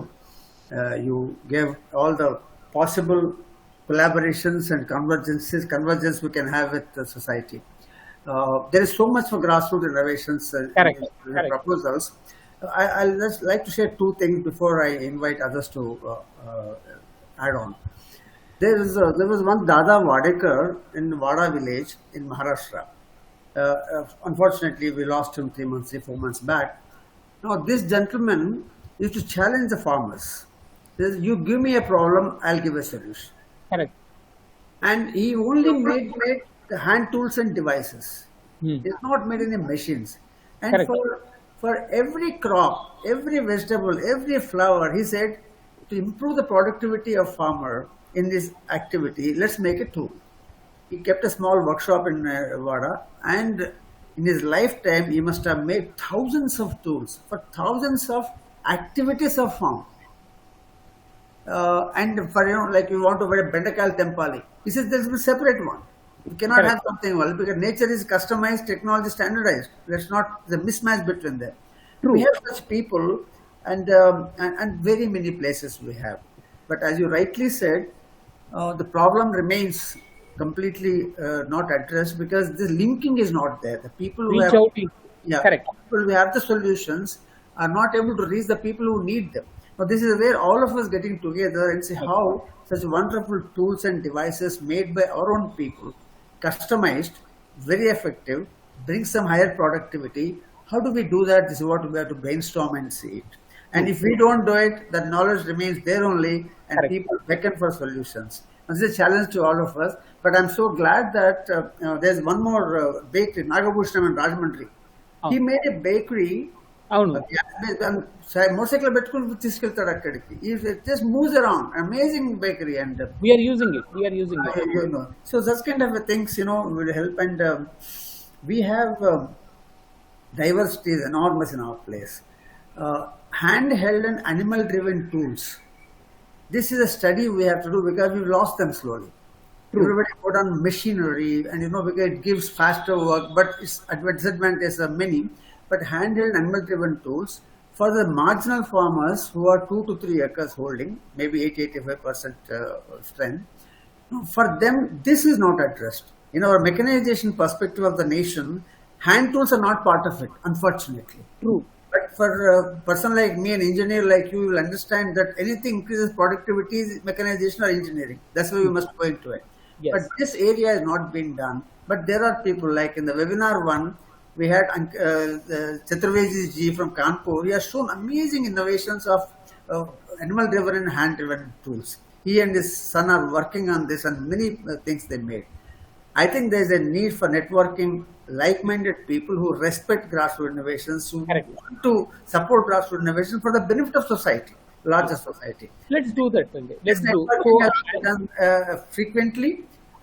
You gave all the possible collaborations and convergence we can have with the society. There is so much for grassroots innovations Correct. proposals. I'll just like to share 2 things before I invite others to add on. There was one Dada Wadekar in Wada village in Maharashtra. Unfortunately, we lost him 4 months back. Now, this gentleman used to challenge the farmers. He says, you give me a problem, I'll give a solution. Correct. And he only made the hand tools and devices. He's not made any machines. And for every crop, every vegetable, every flower, he said, to improve the productivity of farmer in this activity, let's make a tool. He kept a small workshop in Vada, and in his lifetime, he must have made thousands of tools for thousands of activities of farm. And for, like you want to wear a Bendakal Tempali, he says there is a separate one. You cannot have something well because nature is customized, technology standardized. There's not the mismatch between them. True. We have such people, and very many places we have. But as you rightly said, the problem remains completely not addressed because the linking is not there. The people who people who have the solutions are not able to reach the people who need them. Now this is where all of us getting together and see how such wonderful tools and devices made by our own people, customized, very effective, bring some higher productivity. How do we do that? This is what we have to brainstorm and see it. And if we don't do it, that knowledge remains there only and people beckon for solutions. This is a challenge to all of us, but I'm so glad that there's one more bakery, Nagabhushanam in Rajahmundry. He made a bakery. Motorcycle పెట్టుకుని తీసుకెళ్తాడు అక్కడికి. It just moves around. Amazing bakery, and we are using it. So such kind of things, will help, and we have diversity is enormous in our place. Handheld and animal-driven tools. This is a study we have to do because we've lost them slowly. True. Everybody put on machinery, and because it gives faster work, but its disadvantages are many. But handheld animal-driven tools for the marginal farmers who are 2 to 3 acres holding, maybe 80-85% strength, for them this is not addressed. In our mechanization perspective of the nation, hand tools are not part of it, unfortunately. True. But for a person like me, an engineer like you, will understand that anything increases productivity is mechanization or engineering. That's why we must go into it. Yes. But this area has not been done. But there are people like in the webinar one, we had Chaturvedi ji from Kanpur. He has shown amazing innovations of animal-driven and hand-driven tools. He and his son are working on this, and many things they made. I think there is a need for networking like-minded people who respect grassroots innovations, who want to support grassroots innovation for the benefit of society, larger society. Let's do that, Sanjay. Let's This do. networking has to be done frequently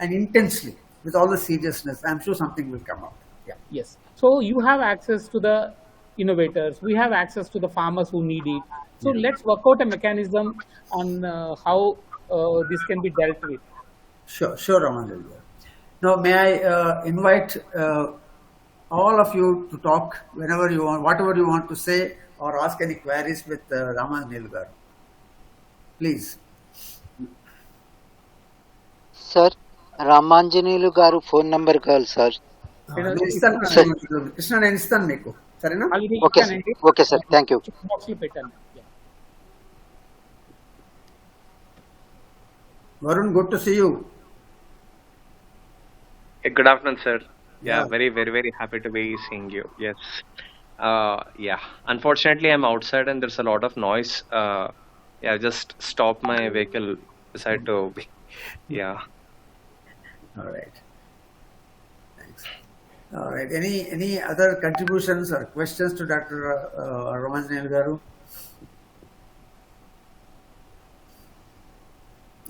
and intensely with all the seriousness. I'm sure something will come out. Yeah. Yes. So you have access to the innovators. We have access to the farmers who need it. So let's work out a mechanism on how this can be dealt with. Sure, Raman. Now, may I invite all of you to talk whenever you want, whatever you want to say, or ask any queries with Ramanjanalu garu. Please. Sir, Ramanjanalu garu phone number కావాలి sir. Krishna నేను ఇస్తాను మీకు, సరేనా? Okay sir, thank you. Varun, good to see you. Good afternoon, sir. Yeah, very happy to be seeing you. Yes. Yeah. Unfortunately, I'm outside and there's a lot of noise. Yeah, just stopped my vehicle beside to be. Yeah. All right. Thanks. All right. Any other contributions or questions to Dr. Ramanjanalu garu?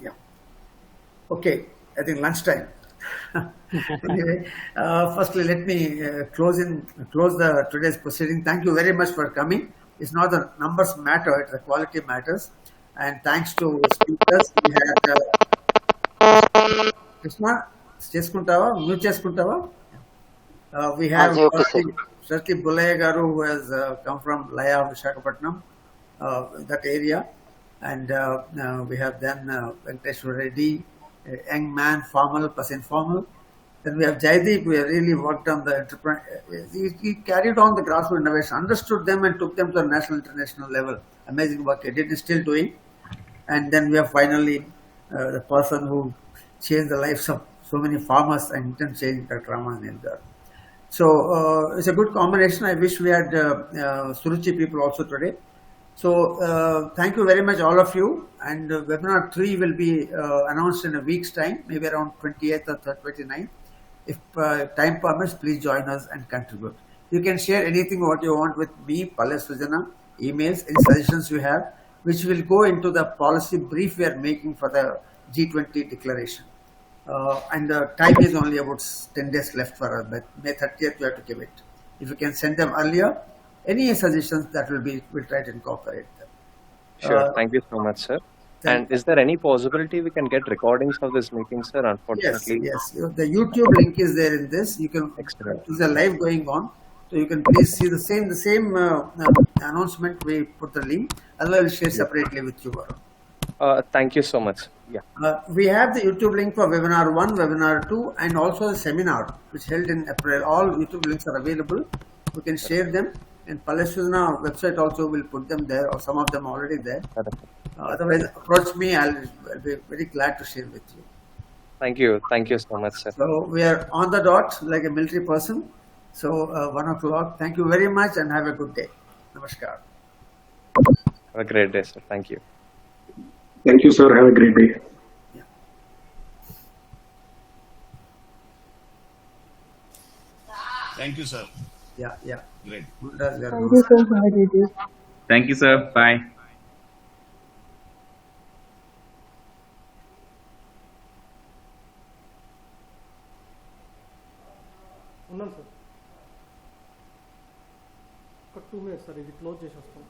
Yeah. Okay. I think lunchtime. Anyway, firstly, let me close today's proceeding. Thank you very much for coming. It's not the numbers matter; it's the quality matters. And thanks to speakers, we had Krishna, mute cheskuntava. We have Shakti Bulaya garu, who has come from Laya, Visakhapatnam, that area, and we have then Venkateshwar Reddy, a young man, formal plus informal. Then we have Jaideep, who really worked on the entrepreneur. He carried on the grassroots innovation, understood them and took them to the national, international level. Amazing work he did, is still doing. And then we have finally the person who changed the lives of so many farmers and didn't change Dr. Ramanjanalu garu. So it's a good combination. I wish we had Suruchi people also today. So thank you very much, all of you. And webinar 3 will be announced in a week's time, maybe around 28th or 29th. If time permits, please join us and contribute. You can share anything what you want with me, Pallai Sujana, emails, any suggestions you have, which will go into the policy brief we are making for the G20 declaration. And the time is only about 10 days left for us, but May 30th we have to give it. If you can send them earlier, any suggestions that we'll try to incorporate them. Sure. Thank you so much, sir. And is there any possibility we can get recordings of this meeting, sir? Unfortunately. Yes. The YouTube link is there in this. You can. There's a live going on, so you can please see the same announcement. We put the link. Otherwise, I'll share separately with you, Varun. Thank you so much. Yeah. We have the YouTube link for webinar 1, webinar 2, and also the seminar which held in April. All YouTube links are available. We can share them. And Pallai Sujana website also will put them there, or some of them already there. Otherwise, approach me. I'll be very glad to share with you. Thank you so much, sir. So we are on the dot like a military person. So 1 o'clock. Thank you very much and have a good day. Namaskar. Have a great day, sir. Thank you. Thank you, sir. Have a great day. Thank you, sir. Yeah. Great. Thank you, sir. Thank you, sir. Bye. ఉన్నాను sir. ఒక 2 minutes sir, ఇది close చేసి వస్తాం.